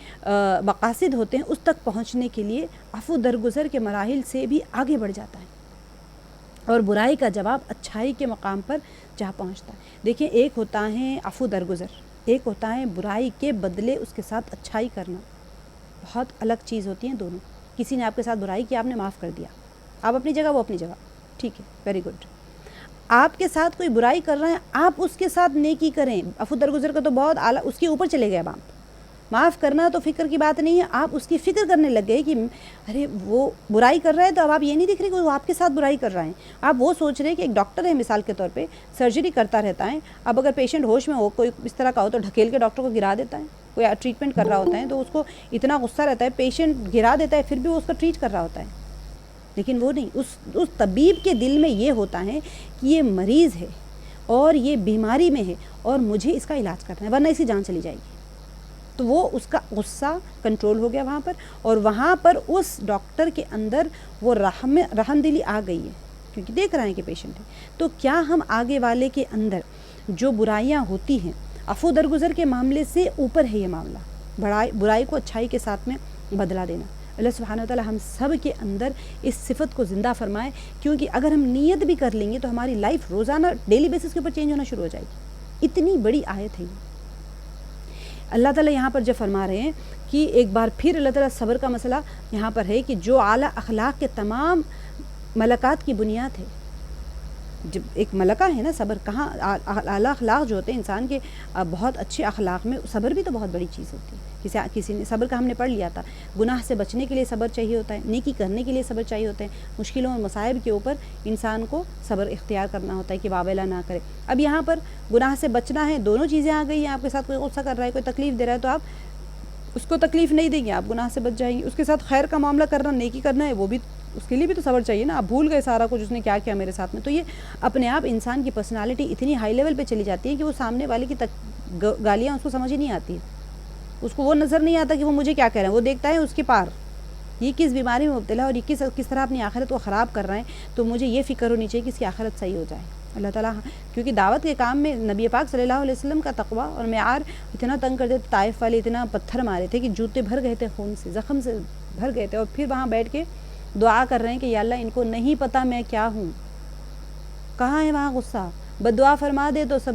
مقاصد ہوتے ہیں اس تک پہنچنے کے لیے عفو درگزر کے مراحل سے بھی آگے بڑھ جاتا ہے اور برائی کا جواب اچھائی کے مقام پر جا پہنچتا ہے. دیکھیں, ایک ہوتا ہے عفو درگزر, ایک ہوتا ہے برائی کے بدلے اس کے ساتھ اچھائی کرنا. بہت الگ چیز ہوتی ہیں دونوں. کسی نے آپ کے ساتھ برائی کی, آپ نے معاف کر دیا, آپ اپنی جگہ وہ اپنی جگہ, ٹھیک ہے, ویری گڈ. آپ کے ساتھ کوئی برائی کر رہے ہیں, آپ اس کے ساتھ نیکی کریں. عفو درگزر کا تو بہت اعلیٰ, اس کے اوپر چلے گئے اب آپ. معاف کرنا تو فکر کی بات نہیں ہے، آپ اس کی فکر کرنے لگ گئے کہ ارے وہ برائی کر رہا ہے، تو اب آپ یہ نہیں دیکھ رہے کہ وہ آپ کے ساتھ برائی کر رہا ہے، آپ وہ سوچ رہے کہ ایک ڈاکٹر ہے مثال کے طور پہ، سرجری کرتا رہتا ہے، اب اگر پیشنٹ ہوش میں ہو، کوئی اس طرح کا ہو تو ڈھکیل کے ڈاکٹر کو گرا دیتا ہے، کوئی ٹریٹمنٹ کر رہا ہوتا ہے تو اس کو اتنا غصہ رہتا ہے، پیشنٹ گرا دیتا ہے، پھر بھی وہ اس کا ٹریٹ کر رہا ہوتا ہے، لیکن وہ نہیں، اس طبیب کے دل میں یہ ہوتا ہے کہ یہ مریض ہے اور یہ بیماری میں ہے اور مجھے اس کا علاج کرنا ہے ورنہ اس کی جان چلی جائے گی، تو وہ اس کا غصہ کنٹرول ہو گیا وہاں پر، اور وہاں پر اس ڈاکٹر کے اندر وہ رحم دلی آ گئی ہے، کیونکہ دیکھ رہے ہیں کہ پیشنٹ ہے، تو کیا ہم آگے والے کے اندر جو برائیاں ہوتی ہیں، عفو درگزر کے معاملے سے اوپر ہے یہ معاملہ، برائی کو اچھائی کے ساتھ میں بدلا دینا۔ اللہ سبحانہ وتعالی ہم سب کے اندر اس صفت کو زندہ فرمائے، کیونکہ اگر ہم نیت بھی کر لیں گے تو ہماری لائف روزانہ ڈیلی بیسس کے اوپر چینج ہونا شروع ہو جائے گی، اتنی بڑی آیت ہے یہ۔ اللہ تعالیٰ یہاں پر جب فرما رہے ہیں کہ ایک بار پھر اللہ تعالیٰ صبر کا مسئلہ یہاں پر ہے کہ جو اعلیٰ اخلاق کے تمام ملکات کی بنیاد ہے، جب ایک ملکہ ہے نا صبر، کہاں اعلیٰ اخلاق جو ہوتے ہیں انسان کے بہت اچھے اخلاق میں صبر بھی تو بہت بڑی چیز ہوتی ہے، کسی نے صبر کا ہم نے پڑھ لیا تھا، گناہ سے بچنے کے لیے صبر چاہیے ہوتا ہے، نیکی کرنے کے لیے صبر چاہیے ہوتا ہے، مشکلوں اور مصائب کے اوپر انسان کو صبر اختیار کرنا ہوتا ہے کہ واویلا نہ کرے۔ اب یہاں پر گناہ سے بچنا ہے، دونوں چیزیں آ گئی ہیں، آپ کے ساتھ کوئی غصہ کر رہا ہے، کوئی تکلیف دے رہا ہے، تو آپ اس کو تکلیف نہیں دیں گے، آپ گناہ سے بچ جائیں گے، اس کے ساتھ خیر کا معاملہ کرنا، نیکی کرنا ہے، وہ بھی اس کے لیے بھی تو صبر چاہیے نا، آپ بھول گئے سارا کچھ اس نے کیا کیا میرے ساتھ میں، تو یہ اپنے آپ انسان کی پرسنالٹی اتنی ہائی لیول پہ چلی جاتی ہے کہ وہ سامنے والے کی گالیاں اس کو سمجھ ہی نہیں آتی، اس کو وہ نظر نہیں آتا کہ وہ مجھے کیا کہہ رہے ہیں، وہ دیکھتا ہے اس کے پار یہ کس بیماری میں مبتلا ہے اور یہ کس طرح اپنی آخرت کو خراب کر رہے ہیں، تو مجھے یہ فکر ہونی چاہیے کہ اس کی آخرت صحیح ہو جائے۔ اللہ تعالیٰ کیونکہ دعوت کے کام میں نبی پاک صلی اللہ علیہ وسلم کا تقویٰ اور معیار اتنا تنگ کر دیتے، طائف والے اتنا پتھر مارے تھے کہ جوتے بھر گئے تھے خون سے، زخم سے بھر گئے تھے، اور پھر وہاں بیٹھ کے دعا کر رہے ہیں کہ یا اللہ ان کو نہیں پتہ میں کیا ہوں، کہاں ہے وہاں غصہ، بد دعا فرما دے تو سب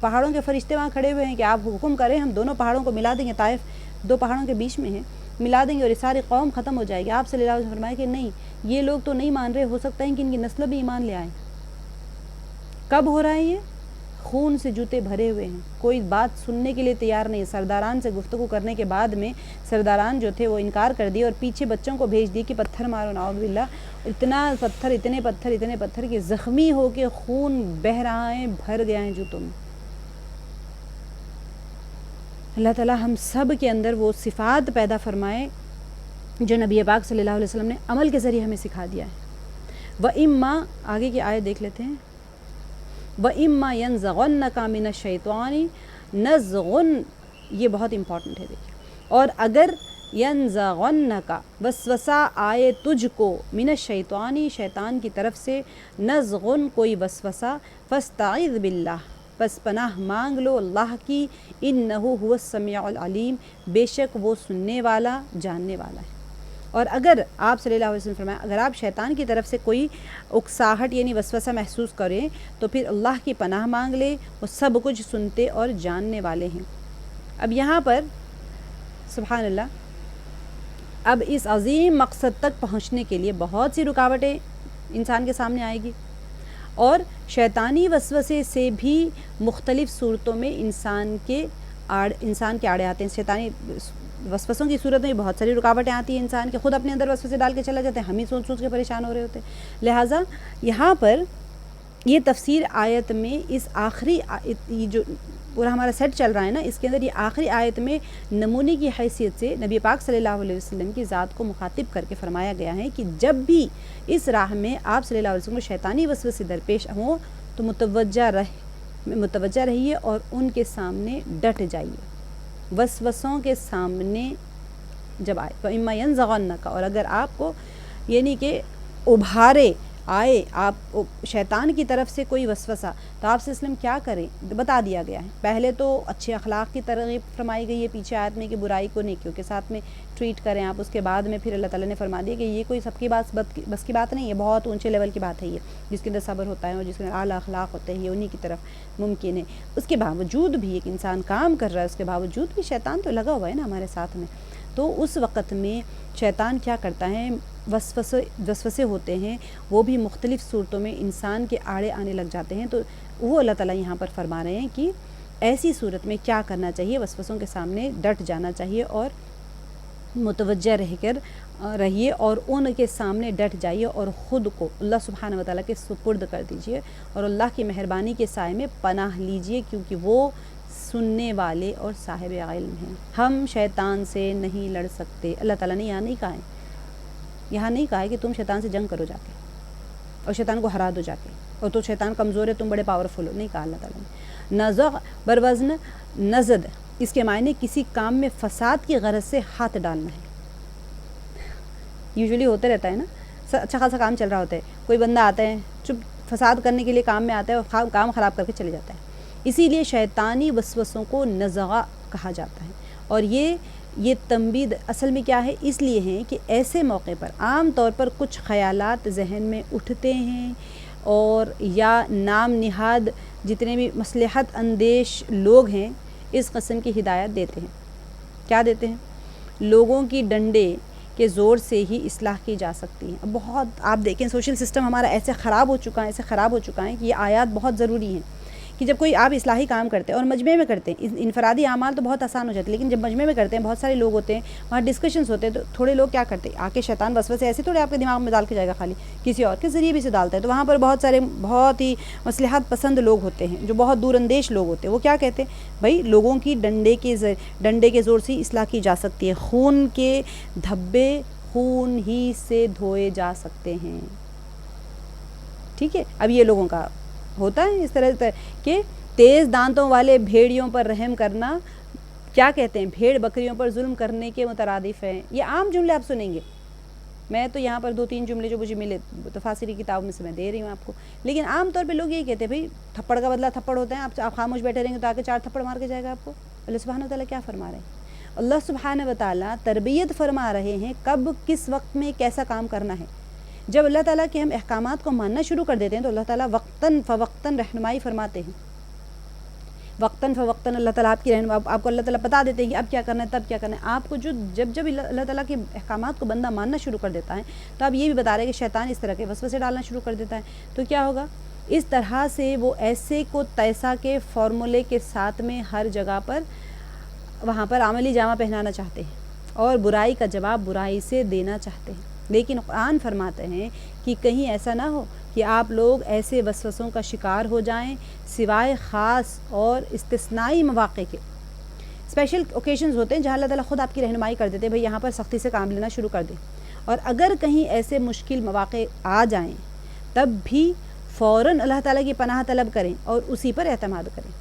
پہاڑوں کے فرشتے وہاں کھڑے ہوئے ہیں کہ آپ حکم کریں ہم دونوں پہاڑوں کو ملا دیں گے، طائف دو پہاڑوں کے بیچ میں ہے، ملا دیں گے اور یہ ساری قوم ختم ہو جائے گی۔ آپ صلی اللہ علیہ وسلم فرمائے کہ نہیں، یہ لوگ تو نہیں مان رہے، ہو سکتا ہے کہ ان کی نسل بھی ایمان لے آئیں۔ کب ہو رہا ہے یہ؟ خون سے جوتے بھرے ہوئے ہیں، کوئی بات سننے کے لیے تیار نہیں، سرداران سے گفتگو کرنے کے بعد میں سرداران جو تھے وہ انکار کر دیے اور پیچھے بچوں کو بھیج دی کہ پتھر مارو، نعوذ باللہ، اتنے پتھر کہ زخمی ہو کے خون بہہ رہا ہے، بھر گیا ہے جوتوں میں۔ اللہ تعالیٰ ہم سب کے اندر وہ صفات پیدا فرمائے جو نبی پاک صلی اللہ علیہ وسلم نے عمل کے ذریعے ہمیں سکھا دیا ہے۔ وَإِمَّا آگے کی آیت دیکھ لیتے ہیں، وَإِمَّا يَنزَغَنَّكَ مِنَ الشَّيْطَانِ نَزْغٌ، یہ بہت امپورٹنٹ ہے دیکھیں، اور اگر يَنزَغَنَّكَ وسوسہ آئے تجھ کو من الشیطان، شیطان کی طرف سے، نزغن کوئی وسوسہ، فاستعذ باللہ، پس پناہ مانگ لو اللہ کی، انہ هو السمیع العلیم، بے شک وہ سننے والا جاننے والا ہے۔ اور اگر آپ صلی اللہ علیہ وسلم فرمایا اگر آپ شیطان کی طرف سے کوئی اکساہٹ یعنی وسوسہ محسوس کریں تو پھر اللہ کی پناہ مانگ لے، وہ سب کچھ سنتے اور جاننے والے ہیں۔ اب یہاں پر سبحان اللہ، اب اس عظیم مقصد تک پہنچنے کے لیے بہت سی رکاوٹیں انسان کے سامنے آئے گی، اور شیطانی وسوسے سے بھی مختلف صورتوں میں انسان کے آڑے آتے ہیں۔ شیطانی وسوسوں کی صورت میں بہت ساری رکاوٹیں آتی ہیں، انسان کے خود اپنے اندر وسوسے ڈال کے چلا جاتے ہیں، ہم ہی سوچ کے پریشان ہو رہے ہوتے ہیں۔ لہٰذا یہاں پر یہ تفسیر آیت میں اس آخری یہ جو پورا ہمارا سیٹ چل رہا ہے نا، اس کے اندر یہ آخری آیت میں نمونے کی حیثیت سے نبی پاک صلی اللہ علیہ وسلم کی ذات کو مخاطب کر کے فرمایا گیا ہے کہ جب بھی اس راہ میں آپ صلی اللہ علیہ وسلم کو شیطانی وسوسے درپیش ہوں تو متوجہ رہیے اور ان کے سامنے ڈٹ جائیے، وسوسوں کے سامنے جب آئے، فَإِمَّا يَنزَغَنَّكَ، اور اگر آپ کو یعنی کہ ابھارے آئے آپ شیطان کی طرف سے کوئی وسوسہ، تو آپ سے اسلام کیا کریں بتا دیا گیا ہے۔ پہلے تو اچھے اخلاق کی ترغیب فرمائی گئی ہے پیچھے آیت میں کہ برائی کو نیکیوں کے ساتھ میں ٹریٹ کریں آپ، اس کے بعد میں پھر اللہ تعالیٰ نے فرما دیا کہ یہ کوئی سب کی بس کی بات نہیں ہے، بہت اونچے لیول کی بات ہے یہ، جس کے اندر صبر ہوتا ہے اور جس کے اندر اعلیٰ اخلاق ہوتے ہیں، یہ انہی کی طرف ممکن ہے۔ اس کے باوجود بھی ایک انسان کام کر رہا ہے، اس کے باوجود بھی شیطان تو لگا ہوا ہے نا ہمارے ساتھ میں، تو اس وقت میں شیطان کیا کرتا ہے، وسوسے ہوتے ہیں، وہ بھی مختلف صورتوں میں انسان کے آڑے آنے لگ جاتے ہیں۔ تو وہ اللہ تعالیٰ یہاں پر فرما رہے ہیں کہ ایسی صورت میں کیا کرنا چاہیے؟ وسوسوں کے سامنے ڈٹ جانا چاہیے اور متوجہ رہ کر رہیے اور ان کے سامنے ڈٹ جائیے اور خود کو اللہ سبحانہ و تعالیٰ کے سپرد کر دیجیے اور اللہ کی مہربانی کے سائے میں پناہ لیجیے، کیونکہ وہ سننے والے اور صاحب علم ہیں۔ ہم شیطان سے نہیں لڑ سکتے۔ اللہ تعالیٰ نے یہاں نہیں کہا ہے، یہاں نہیں کہا ہے کہ تم شیطان سے جنگ کرو جا کے اور شیطان کو ہرا دو جا کے، اور تو شیطان کمزور ہے تم بڑے پاورفل ہو، نہیں کہا اللہ تعالیٰ نے۔ نزغ بروزن نزد، اس کے معنی کسی کام میں فساد کی غرض سے ہاتھ ڈالنا ہے۔ یوزولی ہوتا رہتا ہے نا، اچھا خاصا کام چل رہا ہوتا ہے، کوئی بندہ آتا ہے چپ فساد کرنے کے لیے کام میں آتا ہے اور کام خراب کر کے چلے جاتا ہے۔ اسی لیے شیطانی وسوسوں کو نزغہ کہا جاتا ہے، اور یہ تنبیہ اصل میں کیا ہے؟ اس لیے ہیں کہ ایسے موقع پر عام طور پر کچھ خیالات ذہن میں اٹھتے ہیں، اور یا نام نہاد جتنے بھی مصلحت اندیش لوگ ہیں اس قسم کی ہدایت دیتے ہیں۔ کیا دیتے ہیں؟ لوگوں کی ڈنڈے کے زور سے ہی اصلاح کی جا سکتی ہے۔ اب بہت آپ دیکھیں سوشل سسٹم ہمارا ایسے خراب ہو چکا ہے کہ یہ آیات بہت ضروری ہیں کہ جب کوئی آپ اصلاحی کام کرتے ہیں اور مجمع میں کرتے ہیں، انفرادی اعمال تو بہت آسان ہو جاتے ہیں، لیکن جب مجمع میں کرتے ہیں بہت سارے لوگ ہوتے ہیں، وہاں ڈسکشنز ہوتے ہیں، تو تھوڑے لوگ کیا کرتے ہیں، آ کے شیطان وسوسے ایسے تھوڑے آپ کے دماغ میں ڈال کے جائے گا، خالی کسی اور کے ذریعے بھی سے ڈالتا ہے، تو وہاں پر بہت سارے بہت ہی مصلحت پسند لوگ ہوتے ہیں جو بہت دور اندیش لوگ ہوتے ہیں، وہ کیا کہتے ہیں؟ بھائی لوگوں کی ڈنڈے کے زور سے اصلاح کی جا سکتی ہے، خون کے دھبے خون ہی سے دھوئے جا سکتے ہیں۔ ٹھیک ہے، اب یہ لوگوں کا ہوتا ہے اس طرح کہ تیز دانتوں والے بھیڑیوں پر رحم کرنا، کیا کہتے ہیں، بھیڑ بکریوں پر ظلم کرنے کے مترادف ہیں۔ یہ عام جملے آپ سنیں گے، میں تو یہاں پر 2-3 جملے جو مجھے ملے تفاسیری کتاب میں سے میں دے رہی ہوں آپ کو، لیکن عام طور پہ لوگ یہی کہتے ہیں بھائی تھپڑ کا بدلہ تھپڑ ہوتا ہے، آپ خاموش بیٹھے رہیں گے تو آ کے 4 تھپڑ مار کے جائے گا آپ کو۔ اللہ سبحانہ وتعالیٰ کیا فرما رہے ہیں؟ اللہ سبحانہ وتعالیٰ تربیت فرما رہے ہیں کب کس وقت میں کیسا کام کرنا ہے۔ جب اللہ تعالیٰ کے ہم احکامات کو ماننا شروع کر دیتے ہیں تو اللہ تعالیٰ وقتاً فوقتاً رہنمائی فرماتے ہیں، وقتاً فوقتاً اللہ تعالیٰ آپ کو اللہ تعالیٰ بتا دیتے ہیں کہ اب کیا کرنا ہے، تب کیا کرنا ہے۔ آپ کو جب اللہ تعالیٰ کے احکامات کو بندہ ماننا شروع کر دیتا ہے تو آپ یہ بھی بتا رہے ہیں کہ شیطان اس طرح کے وسوسے ڈالنا شروع کر دیتا ہے، تو کیا ہوگا؟ اس طرح سے وہ ایسے کو تیسا کے فارمولے کے ساتھ میں ہر جگہ پر وہاں پر عملی جامہ پہنانا چاہتے ہیں اور برائی کا جواب برائی سے دینا چاہتے ہیں، لیکن قرآن فرماتے ہیں کہ کہیں ایسا نہ ہو کہ آپ لوگ ایسے وسوسوں کا شکار ہو جائیں سوائے خاص اور استثنائی مواقع کے۔ اسپیشل اوکیشنز ہوتے ہیں جہاں اللہ تعالیٰ خود آپ کی رہنمائی کر دیتے ہیں، بھئی یہاں پر سختی سے کام لینا شروع کر دیں، اور اگر کہیں ایسے مشکل مواقع آ جائیں تب بھی فوراً اللہ تعالیٰ کی پناہ طلب کریں اور اسی پر اعتماد کریں۔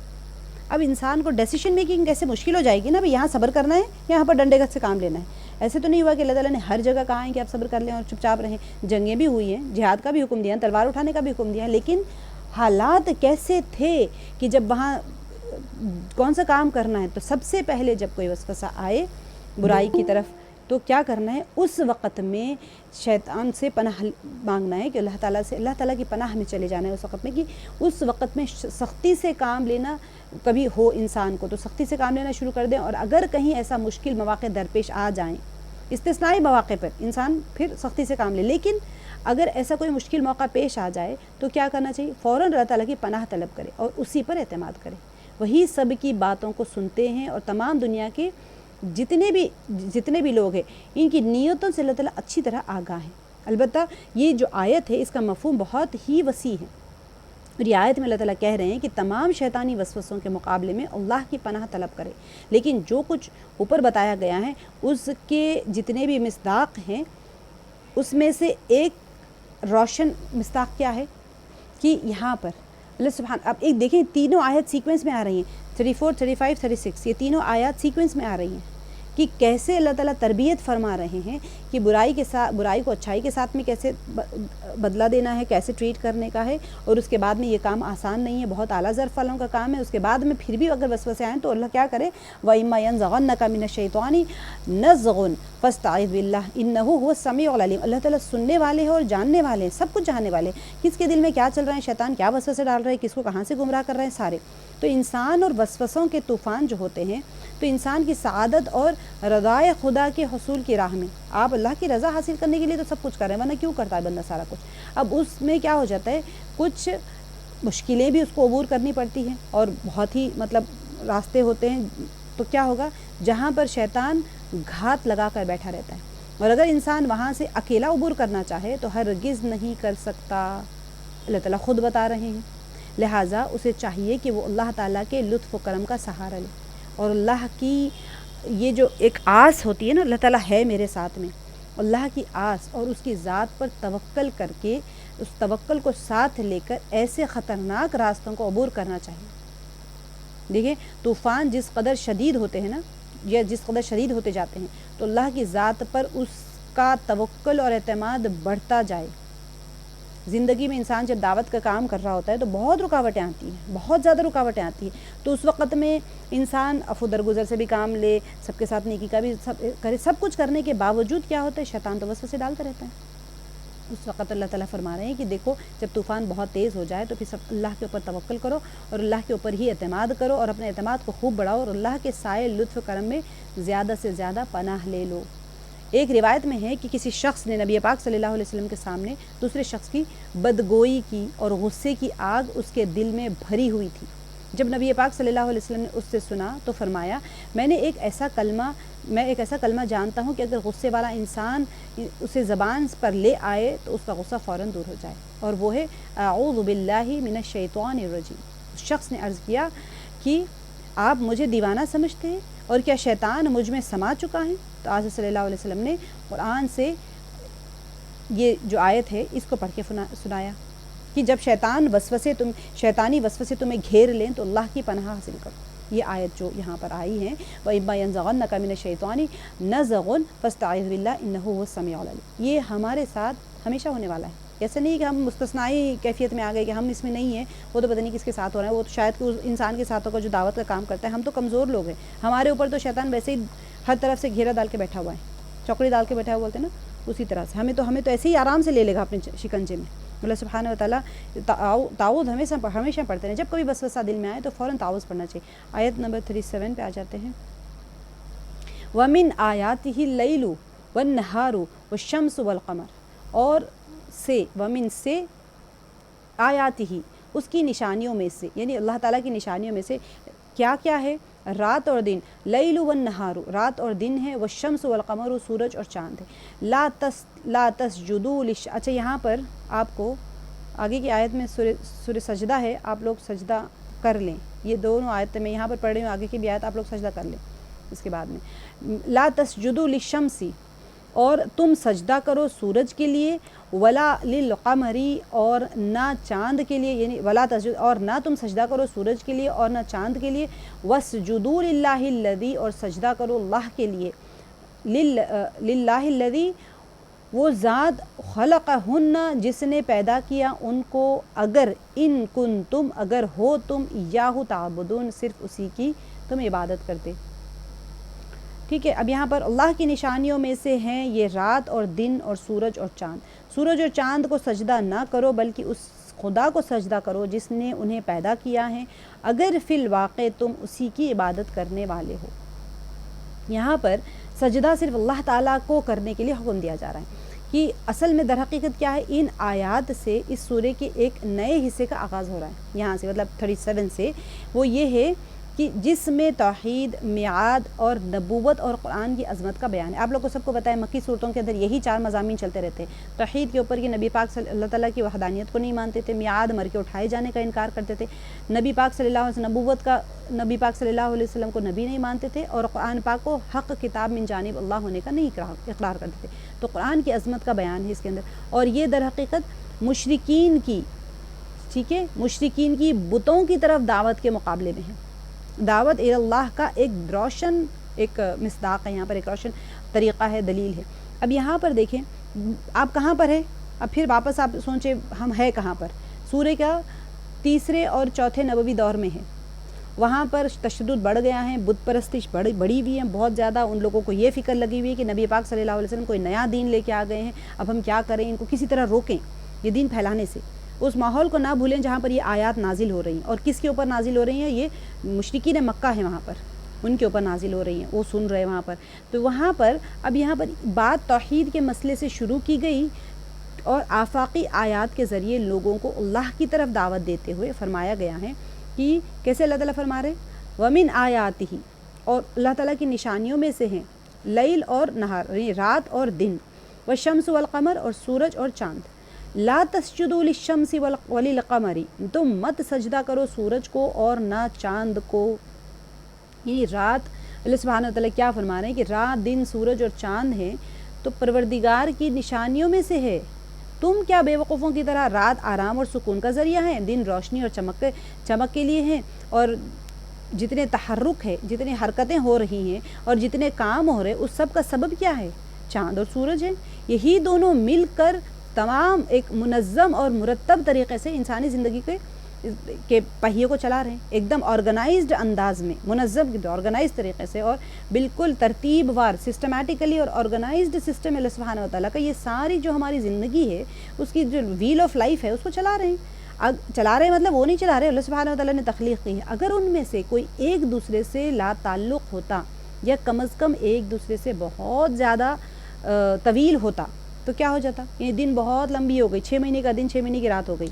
اب انسان کو ڈیسیشن میکنگ کیسے مشکل ہو جائے گی نا، بھئی یہاں صبر کرنا ہے، یہاں پر ڈنڈے سے کام لینا ہے۔ ایسے تو نہیں ہوا کہ اللہ تعالیٰ نے ہر جگہ کہا ہے کہ آپ صبر کر لیں اور چپ چاپ رہیں۔ جنگیں بھی ہوئی ہیں، جہاد کا بھی حکم دیا ہے، تلوار اٹھانے کا بھی حکم دیا ہے، لیکن حالات کیسے تھے کہ جب وہاں کون سا کام کرنا ہے، تو سب سے پہلے جب کوئی وسوسہ آئے برائی کی طرف تو کیا کرنا ہے؟ اس وقت میں شیطان سے پناہ مانگنا ہے کہ اللہ تعالیٰ کی پناہ میں چلے جانا ہے اس وقت میں، کہ اس وقت میں سختی سے کام لینا کبھی ہو انسان کو تو سختی سے کام لینا شروع کر دیں، اور اگر کہیں ایسا مشکل مواقع درپیش آ جائیں استثنائی مواقع پر انسان پھر سختی سے کام لے، لیکن اگر ایسا کوئی مشکل موقع پیش آ جائے تو کیا کرنا چاہیے؟ فوراً اللہ تعالیٰ کی پناہ طلب کرے اور اسی پر اعتماد کرے۔ وہی سب کی باتوں کو سنتے ہیں اور تمام دنیا کے جتنے بھی لوگ ہیں ان کی نیتوں سے اللہ تعالیٰ اچھی طرح آگاہ ہیں۔ البتہ یہ جو آیت ہے اس کا مفہوم بہت ہی وسیع ہے، اور یہ آیت میں اللہ تعالیٰ کہہ رہے ہیں کہ تمام شیطانی وسوسوں کے مقابلے میں اللہ کی پناہ طلب کرے، لیکن جو کچھ اوپر بتایا گیا ہے اس کے جتنے بھی مصداق ہیں اس میں سے ایک روشن مصداق کیا ہے کہ یہاں پر اللہ سبحانہ، اب ایک دیکھیں تینوں آیت سیکوینس میں آ رہی ہیں، 34، 35، 36، یہ تینوں آیات سیکوینس میں آ رہی ہیں کہ کیسے اللہ تعالیٰ تربیت فرما رہے ہیں کہ برائی کو اچھائی کے ساتھ میں کیسے بدلہ دینا ہے، کیسے ٹریٹ کرنے کا ہے، اور اس کے بعد میں یہ کام آسان نہیں ہے، بہت اعلیٰ ظرف والوں کا کام ہے۔ اس کے بعد میں پھر بھی اگر وسوسے آئیں تو اللہ کیا کرے؟ وَإِمَّا يَنزَغَنَّكَ مِنَ الشَّيْطَانِ نَزْغٌ فَاسْتَعِذْ بِاللَّهِ إِنَّهُ هُوَ السَّمِيعُ الْعَلِيمُ۔ اللہ تعالیٰ سننے والے ہیں اور جاننے والے ہیں، سب کچھ جاننے والے ہیں، کس کے دل میں کیا چل رہا ہے، شیطان کیا وسوسے ڈال رہا ہے، کس کو کہاں سے گمراہ کر رہے ہیں، سارے۔ تو انسان اور وسوسوں کے طوفان جو ہوتے ہیں تو انسان کی سعادت اور رضائے خدا کے حصول کی راہ میں آپ اللہ کی رضا حاصل کرنے کے لیے تو سب کچھ کر رہے ہیں، ورنہ کیوں کرتا ہے بندہ سارا کچھ؟ اب اس میں کیا ہو جاتا ہے، کچھ مشکلیں بھی اس کو عبور کرنی پڑتی ہیں اور بہت ہی راستے ہوتے ہیں تو کیا ہوگا؟ جہاں پر شیطان گھات لگا کر بیٹھا رہتا ہے، اور اگر انسان وہاں سے اکیلا عبور کرنا چاہے تو ہرگز نہیں کر سکتا، اللہ تعالیٰ خود بتا رہے ہیں۔ لہٰذا اسے چاہیے کہ وہ اللہ تعالیٰ کے لطف و کرم کا سہارا لے، اور اللہ کی یہ جو ایک آس ہوتی ہے نا، اللہ تعالیٰ ہے میرے ساتھ میں، اللہ کی آس اور اس کی ذات پر توکل کر کے اس توکل کو ساتھ لے کر ایسے خطرناک راستوں کو عبور کرنا چاہیے۔ دیکھیں طوفان جس قدر شدید ہوتے ہیں نا، یا جس قدر شدید ہوتے جاتے ہیں تو اللہ کی ذات پر اس کا توکل اور اعتماد بڑھتا جائے۔ زندگی میں انسان جب دعوت کا کام کر رہا ہوتا ہے تو بہت رکاوٹیں آتی ہیں، بہت زیادہ رکاوٹیں آتی ہیں، تو اس وقت میں انسان عفو درگزر سے بھی کام لے، سب کے ساتھ نیکی کا بھی کرے، سب کچھ کرنے کے باوجود کیا ہوتا ہے؟ شیطان تو وسوسے ڈالتا رہتا ہے۔ اس وقت اللہ تعالیٰ فرما رہے ہیں کہ دیکھو جب طوفان بہت تیز ہو جائے تو پھر سب اللہ کے اوپر توکل کرو اور اللہ کے اوپر ہی اعتماد کرو، اور اپنے اعتماد کو خوب بڑھاؤ، اور اللہ کے سائے لطف کرم میں زیادہ سے زیادہ پناہ لے لو۔ ایک روایت میں ہے کہ کسی شخص نے نبی پاک صلی اللہ علیہ وسلم کے سامنے دوسرے شخص کی بدگوئی کی اور غصے کی آگ اس کے دل میں بھری ہوئی تھی۔ جب نبی پاک صلی اللہ علیہ وسلم نے اس سے سنا تو فرمایا، میں ایک ایسا کلمہ جانتا ہوں کہ اگر غصے والا انسان اسے زبان پر لے آئے تو اس کا غصہ فوراً دور ہو جائے، اور وہ ہے اعوذ باللہ من الشیطان الرجیم۔ اس شخص نے عرض کیا کہ آپ مجھے دیوانہ سمجھتے ہیں اور کیا شیطان مجھ میں سما چکا ہے؟ تو آج صلی اللہ علیہ وسلم نے قرآن سے یہ جو آیت ہے اس کو پڑھ کے سنایا کہ جب شیطانی وسوسے تمہیں گھیر لیں تو اللہ کی پناہ حاصل کرو۔ یہ آیت جو یہاں پر آئی ہے، وَإِمَّا يَنزَغَنَّكَ مِنَ الشَّيْطَانِ نَزْغٌ فَاسْتَعِذْ بِاللَّهِ إِنَّهُ هُوَ السَّمِيعُ الْعَلِيمُ۔ یہ ہمارے ساتھ ہمیشہ ہونے والا ہے، ایسا نہیں کہ ہم مستثنائی کیفیت میں آ گئے کہ ہم اس میں نہیں ہیں، وہ تو پتہ نہیں کس کے ساتھ ہو رہا ہے، وہ تو شاید کہ اس انسان کے ساتھ ہوگا جو دعوت کا کام کرتا ہے، ہم تو کمزور لوگ ہیں، ہمارے اوپر تو شیطان ویسے ہی ہر طرف سے گھیرا ڈال کے بیٹھا ہوا ہے، چوکڑی ڈال کے بیٹھا ہوا بولتے ہیں نا، اسی طرح سے ہمیں تو ایسے ہی آرام سے لے لے گا اپنے شکنجے میں۔ اللہ سبحانہ و تعالیٰ تعوذ ہمیشہ پڑھتے ہیں، جب کبھی وسوسہ دل میں آئے تو فوراً تعوذ پڑھنا چاہیے۔ آیت نمبر 37 پہ آ جاتے ہیں، وَمِنْ آیَاتِهِ اللَّيْلُ وَالنَّهَارُ وَالشَّمْسُ وَالْقَمَرُ، اور سے ومن سے آیاتہ اس کی نشانیوں میں سے، یعنی اللہ تعالیٰ کی نشانیوں میں سے کیا کیا ہے؟ رات اور دن، لیل والنہار رات اور دن ہے، والشمس والقمر سورج اور چاند ہے، لا تسجدوا اچھا یہاں پر آپ کو آگے کی آیت میں سورہ سجدہ ہے، آپ لوگ سجدہ کر لیں، یہ دونوں آیت میں یہاں پر پڑھ رہی ہوں، آگے کی بھی آیت آپ لوگ سجدہ کر لیں اس کے بعد میں، لا تسجدوا للشمس اور تم سجدہ کرو سورج کے لیے، ولا للقمری اور نہ چاند کے لیے، یعنی ولا تسجد اور نہ تم سجدہ کرو سورج کے لیے اور نہ چاند کے لیے، واسجدوا للہ الذی اور سجدہ کرو اللہ کے لیے، للہ الذی وہ ذات خلقہن جس نے پیدا کیا ان کو، اگر ان کنتم اگر ہو تم ایاہ تعبدون صرف اسی کی تم عبادت کرتے۔ ٹھیک ہے، اب یہاں پر اللہ کی نشانیوں میں سے ہیں یہ رات اور دن اور سورج اور چاند۔ سورج اور چاند کو سجدہ نہ کرو بلکہ اس خدا کو سجدہ کرو جس نے انہیں پیدا کیا ہے، اگر فی الواقع تم اسی کی عبادت کرنے والے ہو۔ یہاں پر سجدہ صرف اللہ تعالیٰ کو کرنے کے لیے حکم دیا جا رہا ہے کہ اصل میں در حقیقت کیا ہے، ان آیات سے اس سورے کے ایک نئے حصے کا آغاز ہو رہا ہے، یہاں سے مطلب 37 سے، وہ یہ ہے کہ جس میں توحید، میعاد اور نبوت اور قرآن کی عظمت کا بیان ہے۔ آپ لوگ کو سب کو پتہ ہے مکی صورتوں کے اندر یہی 4 مضامین چلتے رہتے ہیں۔ توحید کے اوپر کہ نبی پاک صلی اللہ تعالیٰ کی وحدانیت کو نہیں مانتے تھے، میعاد مر کے اٹھائے جانے کا انکار کرتے تھے، نبی پاک صلی اللہ علیہ وسلم نبی پاک صلی اللہ علیہ وسلم کو نبی نہیں مانتے تھے، اور قرآن پاک کو حق کتاب من جانب اللہ ہونے کا نہیں اقرار کرتے تھے۔ تو قرآن کی عظمت کا بیان ہے اس کے اندر، اور یہ در حقیقت مشرکین کی، ٹھیک ہے، مشرکین کی بتوں کی طرف دعوت کے مقابلے میں ہے۔ دعوت اللہ کا ایک روشن ایک مصداق ہے، یہاں پر ایک روشن طریقہ ہے، دلیل ہے۔ اب یہاں پر دیکھیں آپ کہاں پر ہے، اب پھر واپس آپ سوچیں ہم ہے کہاں پر، سورہ کا 3 اور 4 نبوی دور میں ہے، وہاں پر تشدد بڑھ گیا ہے، بت پرستش بڑی ہوئی ہے بہت زیادہ، ان لوگوں کو یہ فکر لگی ہوئی ہے کہ نبی پاک صلی اللہ علیہ وسلم کوئی نیا دین لے کے آ گئے ہیں، اب ہم کیا کریں، ان کو کسی طرح روکیں یہ دین پھیلانے سے۔ اس ماحول کو نہ بھولیں جہاں پر یہ آیات نازل ہو رہی ہیں، اور کس کے اوپر نازل ہو رہی ہیں؟ یہ مشرکین مکہ ہے، وہاں پر ان کے اوپر نازل ہو رہی ہیں، وہ سن رہے ہیں وہاں پر۔ تو وہاں پر اب یہاں پر بات توحید کے مسئلے سے شروع کی گئی، اور آفاقی آیات کے ذریعے لوگوں کو اللہ کی طرف دعوت دیتے ہوئے فرمایا گیا ہے کہ کیسے اللہ تعالیٰ فرما رہے ومن آیاتہ، اور اللہ تعالیٰ کی نشانیوں میں سے ہیں لیل اور نہار، یعنی رات اور دن، والشمس والقمر، اور سورج اور چاند، لا تسجدوا للشمس وللقمر، تم مت سجدہ کرو سورج کو اور نہ چاند کو. یعنی رات، اللہ سبحانہ و تعالیٰ کیا فرما رہے ہیں کہ رات، دن، سورج اور چاند ہیں تو پروردگار کی نشانیوں میں سے ہے. تم کیا بے وقوفوں کی طرح، رات آرام اور سکون کا ذریعہ ہے، دن روشنی اور چمک کے لیے ہیں، اور جتنے تحرک ہے، جتنی حرکتیں ہو رہی ہیں اور جتنے کام ہو رہے، اس سب کا سبب کیا ہے؟ چاند اور سورج ہے. یہی دونوں مل کر تمام ایک منظم اور مرتب طریقے سے انسانی زندگی کے پہیے کو چلا رہے ہیں، ایک دم آرگنائزڈ انداز میں، منظم آرگنائز طریقے سے، اور بالکل ترتیب وار سسٹمیٹیکلی اور آرگنائزڈ سسٹم اللہ سبحانہ و تعالیٰ کا یہ ساری جو ہماری زندگی ہے، اس کی جو ویل آف لائف ہے، اس کو چلا رہے ہیں. چلا رہے مطلب وہ نہیں چلا رہے، اللہ سبحانہ و تعالیٰ نے تخلیق کی ہے. اگر ان میں سے کوئی ایک دوسرے سے لا تعلق ہوتا یا کم از کم ایک دوسرے سے بہت زیادہ طویل ہوتا تو کیا ہو جاتا؟ یعنی دن بہت لمبی ہو گئی، 6 مہینے کا دن 6 مہینے کی رات ہو گئی،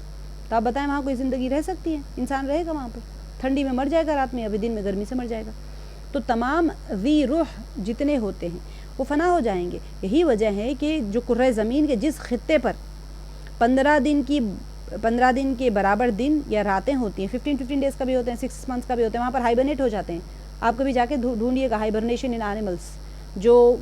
تو آپ بتائیں وہاں کوئی زندگی رہ سکتی ہے؟ انسان رہے گا وہاں پہ؟ ٹھنڈی میں مر جائے گا، رات میں، ابھی دن میں گرمی سے مر جائے گا. تو تمام ذی روح جتنے ہوتے ہیں وہ فنا ہو جائیں گے. یہی وجہ ہے کہ جو کرۂ زمین کے جس خطے پر 15 دن کے برابر دن یا راتیں ہوتی ہیں، 15 ڈیز کا بھی ہوتے ہیں، 6 منتھس کا بھی ہوتے ہیں، وہاں پر ہائبرنیٹ ہو جاتے ہیں. آپ کبھی جا کے ڈھونڈیے گا ہائبرنیشن ان اینیملس، جو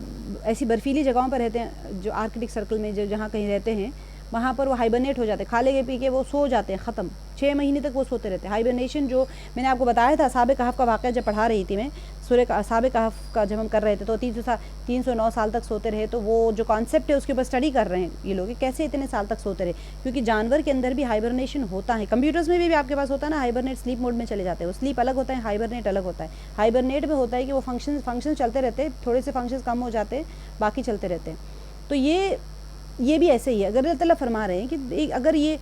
ایسی برفیلی جگہوں پر رہتے ہیں، جو آرکٹک سرکل میں جہاں کہیں رہتے ہیں، وہاں پر وہ ہائبرنیٹ ہو جاتے ہیں، کھا لے کے پی کے وہ سو جاتے ہیں، ختم. 6 مہینے تک وہ سوتے رہتے ہیں. ہائبرنیشن جو میں نے آپ کو بتایا تھا اصحاب کہف کا واقعہ جب پڑھا رہی تھی میں، سورہ اصحاب کہف کا جب ہم کر رہے تھے تو 309 سال تک سوتے رہے. تو وہ جو کانسیپٹ ہے اس کے اوپر اسٹڈی کر رہے ہیں یہ لوگ، کیسے اتنے سال تک سوتے رہے، کیونکہ جانور کے اندر بھی ہائبرنیشن ہوتا ہے. کمپیوٹرز میں بھی آپ کے پاس ہوتا ہے نا ہائبرنیٹ، سلیپ موڈ میں چلے جاتے ہیں. وہ سلیپ الگ ہوتا ہے، ہائبرنیٹ الگ ہوتا ہے. ہائبرنیٹ میں ہوتا ہے کہ وہ فنکشن چلتے رہتے ہیں، تھوڑے سے فنکشنز کم ہو جاتے ہیں، باقی چلتے رہتے ہیں. تو یہ بھی ایسے ہی ہے. اگر اللہ تعالیٰ فرما رہے ہیں کہ اگر یہ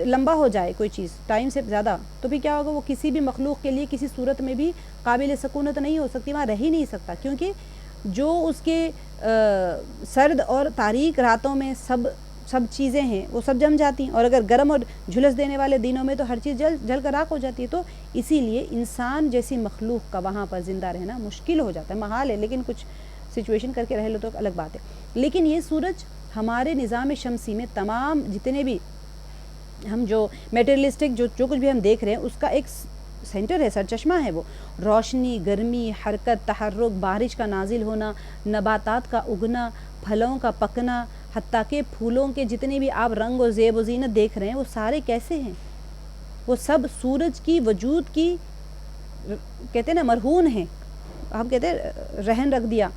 لمبا ہو جائے کوئی چیز ٹائم سے زیادہ، تو پھر کیا ہوگا؟ وہ کسی بھی مخلوق کے لیے کسی صورت میں بھی قابل سکونت نہیں ہو سکتی، وہاں رہ ہی نہیں سکتا، کیونکہ جو اس کے سرد اور تاریک راتوں میں سب چیزیں ہیں وہ سب جم جاتی ہیں، اور اگر گرم اور جھلس دینے والے دنوں میں تو ہر چیز جل کر راکھ ہو جاتی ہے. تو اسی لیے انسان جیسی مخلوق کا وہاں پر زندہ رہنا مشکل ہو جاتا ہے. محال ہے، لیکن کچھ سچویشن کر کے رہ لو تو الگ بات ہے. لیکن یہ سورج ہمارے نظام شمسی میں تمام جتنے بھی ہم جو میٹیریلسٹک جو کچھ بھی ہم دیکھ رہے ہیں، اس کا ایک سینٹر ہے، سرچشمہ ہے. وہ روشنی، گرمی، حرکت، تحرک، بارش کا نازل ہونا، نباتات کا اگنا، پھلوں کا پکنا، حتیٰ کہ پھولوں کے جتنے بھی آپ رنگ و زیب و زینت دیکھ رہے ہیں وہ سارے کیسے ہیں؟ وہ سب سورج کی وجود کی کہتے ہیں نا مرہون ہیں. ہم کہتے ہیں رہن رکھ دیا،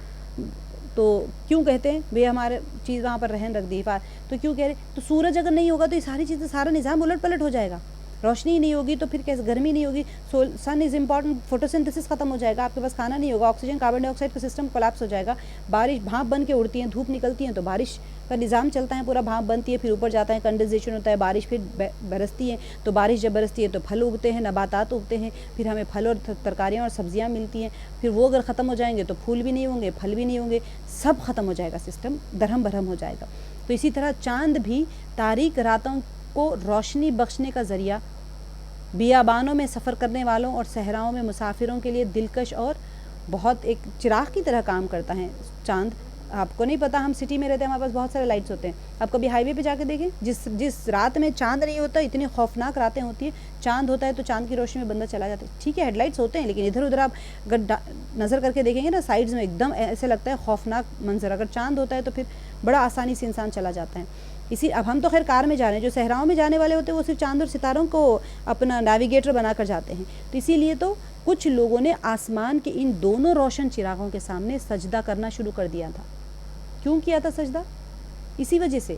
تو کیوں کہتے ہیں بھئی ہمارے چیز وہاں پر رہن رکھ دی، تو کیوں کہہ رہے؟ تو سورج اگر نہیں ہوگا تو یہ ساری چیزیں، سارا نظام الٹ پلٹ ہو جائے گا. روشنی نہیں ہوگی تو پھر کیسے؟ گرمی نہیں ہوگی، سن از امپورٹنٹ، فوٹوسنتھسس ختم ہو جائے گا، آپ کے پاس کھانا نہیں ہوگا، آکسیجن کاربن ڈائی آکسائڈ کا سسٹم کولیپس ہو جائے گا. بارش بھاپ بن کے اڑتی ہیں، دھوپ نکلتی ہیں تو بارش کا نظام چلتا ہے، پورا بھاپ بنتی ہے، پھر اوپر جاتا ہے، کنڈنسیشن ہوتا ہے، بارش پھر برستی ہے. تو بارش جب برستی ہے تو پھل اگتے ہیں، نباتات اگتے ہیں، پھر ہمیں پھل اور ترکاریاں اور سبزیاں ملتی ہیں. پھر وہ اگر ختم ہو جائیں گے تو پھول بھی نہیں ہوں گے، پھل بھی نہیں ہوں گے، سب ختم ہو جائے گا، سسٹم درہم برہم ہو جائے گا. تو اسی طرح چاند بھی تاریک راتوں کو روشنی بخشنے کا ذریعہ، بیابانوں میں سفر کرنے والوں اور صحراؤں میں مسافروں کے لیے دلکش اور بہت ایک چراغ کی طرح کام کرتا ہے چاند. آپ کو نہیں پتہ، ہم سٹی میں رہتے ہیں، ہمارے پاس بہت سارے لائٹس ہوتے ہیں. آپ کبھی ہائی وے پہ جا کے دیکھیں، جس رات میں چاند نہیں ہوتا، اتنی خوفناک راتیں ہوتی ہیں. چاند ہوتا ہے تو چاند کی روشنی میں بندہ چلا جاتا ہے. ٹھیک ہے ہیڈ لائٹس ہوتے ہیں، لیکن ادھر ادھر آپ اگر نظر کر کے دیکھیں گے نا سائڈز میں، ایک دم ایسے لگتا ہے خوفناک منظر. اگر چاند ہوتا ہے تو پھر بڑا آسانی سے انسان چلا جاتا ہے. اب ہم تو خیر کار میں جا رہے ہیں، جو صحراؤں میں جانے والے ہوتے ہیں وہ صرف چاند اور ستاروں کو اپنا نیویگیٹر بنا کر جاتے ہیں. تو اسی لیے تو کچھ لوگوں نے آسمان کے ان دونوں روشن چراغوں کے سامنے سجدہ کرنا شروع کر دیا تھا. کیوں کیا تھا سجدہ؟ اسی وجہ سے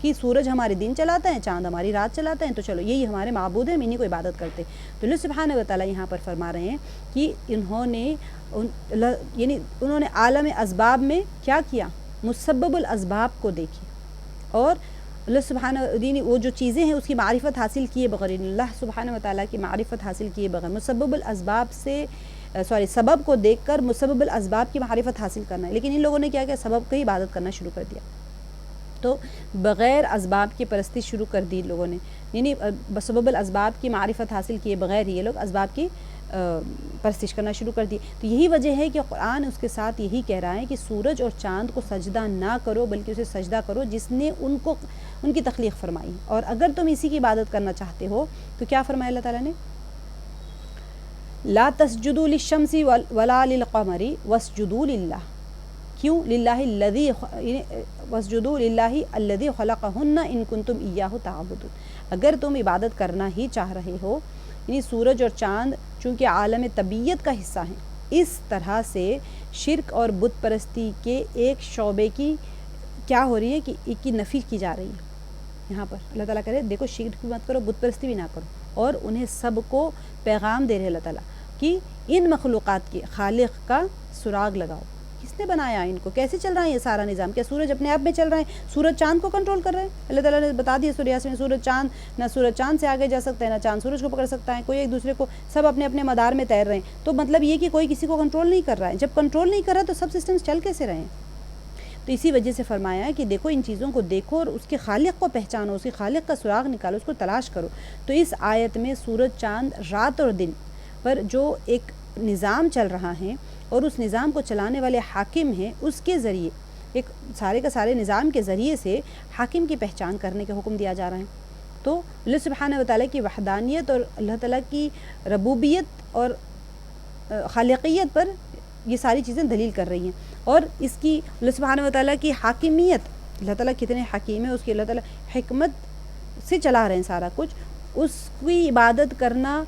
کہ سورج ہمارے دن چلاتا ہے، چاند ہماری رات چلاتا ہے، تو چلو یہی ہمارے معبود ہیں، ہم انہیں کو عبادت کرتے. تو اللہ سبحانہ و تعالیٰ یہاں پر فرما رہے ہیں کہ انہوں نے عالم اسباب میں کیا کیا؟ مسبب الاسباب کو دیکھی، اور اللہ سبحانہ وہ جو چیزیں ہیں اس کی معرفت حاصل کیے بغیر، اللہ سبحانہ و تعالیٰ کی معرفت حاصل کیے بغیر، مسبب الاسباب سے سبب کو دیکھ کر مسبب الاسباب کی معرفت حاصل کرنا ہے. لیکن ان لوگوں نے کیا کیا؟ سبب کی عبادت کرنا شروع کر دیا. تو بغیر اسباب کی پرستی شروع کر دی لوگوں نے، یعنی سبب الاسباب کی معرفت حاصل کیے بغیر یہ لوگ اسباب کی پرستش کرنا شروع کر دی. تو یہی وجہ ہے کہ قرآن اس کے ساتھ یہی کہہ رہا ہے کہ سورج اور چاند کو سجدہ نہ کرو بلکہ اسے سجدہ کرو جس نے ان کی تخلیق فرمائی. اور اگر تم اسی کی عبادت کرنا چاہتے ہو تو کیا فرمایا اللہ تعالیٰ نے؟ لا تسجدوا للشمس ولا للقمر واسجدوا للہ. کیوں؟ للہ الذی واسجدوا للہ الذی خلقہن ان کنتم ایاہ تعبدون. اگر تم عبادت کرنا ہی چاہ رہے ہو، یعنی سورج اور چاند چونکہ عالم طبیعت کا حصہ ہیں، اس طرح سے شرک اور بت پرستی کے ایک شعبے کی کیا ہو رہی ہے کہ ایک کی نفی کی جا رہی ہے. یہاں پر اللہ تعالیٰ کہہ رہے دیکھو شرک بھی مت کرو، بت پرستی بھی نہ کرو. اور انہیں سب کو پیغام دے رہے اللہ تعالیٰ کہ ان مخلوقات کے خالق کا سراغ لگاؤ. کس نے بنایا ان کو؟ کیسے چل رہا ہے یہ سارا نظام؟ کیا سورج اپنے آپ میں چل رہا ہے؟ سورج چاند کو کنٹرول کر رہا ہے؟ اللہ تعالیٰ نے بتا دیا سورہ یاسین میں سورج چاند سے آگے جا سکتا ہے، نہ چاند سورج کو پکڑ سکتا ہے. کوئی ایک دوسرے کو سب اپنے اپنے مدار میں تیر رہے ہیں. تو مطلب یہ کہ کوئی کسی کو کنٹرول نہیں کر رہا ہے. جب کنٹرول نہیں کر رہا تو سب سسٹمز چل کیسے رہے ہیں؟ تو اسی وجہ سے فرمایا کہ دیکھو ان چیزوں کو دیکھو اور اس کے خالق کو پہچانو، اس کے خالق کا سراغ نکالو، اس کو تلاش کرو. تو اس آیت میں سورج چاند رات اور دن پر جو ایک نظام چل رہا ہے اور اس نظام کو چلانے والے حاکم ہیں، اس کے ذریعے ایک سارے کا سارے نظام کے ذریعے سے حاکم کی پہچان کرنے کا حکم دیا جا رہا ہے. تو اللہ سبحانہ و تعالیٰ کی وحدانیت اور اللہ تعالیٰ کی ربوبیت اور خالقیت پر یہ ساری چیزیں دلیل کر رہی ہیں. اور اس کی اللہ سبحانہ و تعالیٰ کی حاکمیت، اللہ تعالیٰ کتنے حکیم ہے، اس کی اللہ تعالیٰ حکمت سے چلا رہے ہیں سارا کچھ. اس کی عبادت کرنا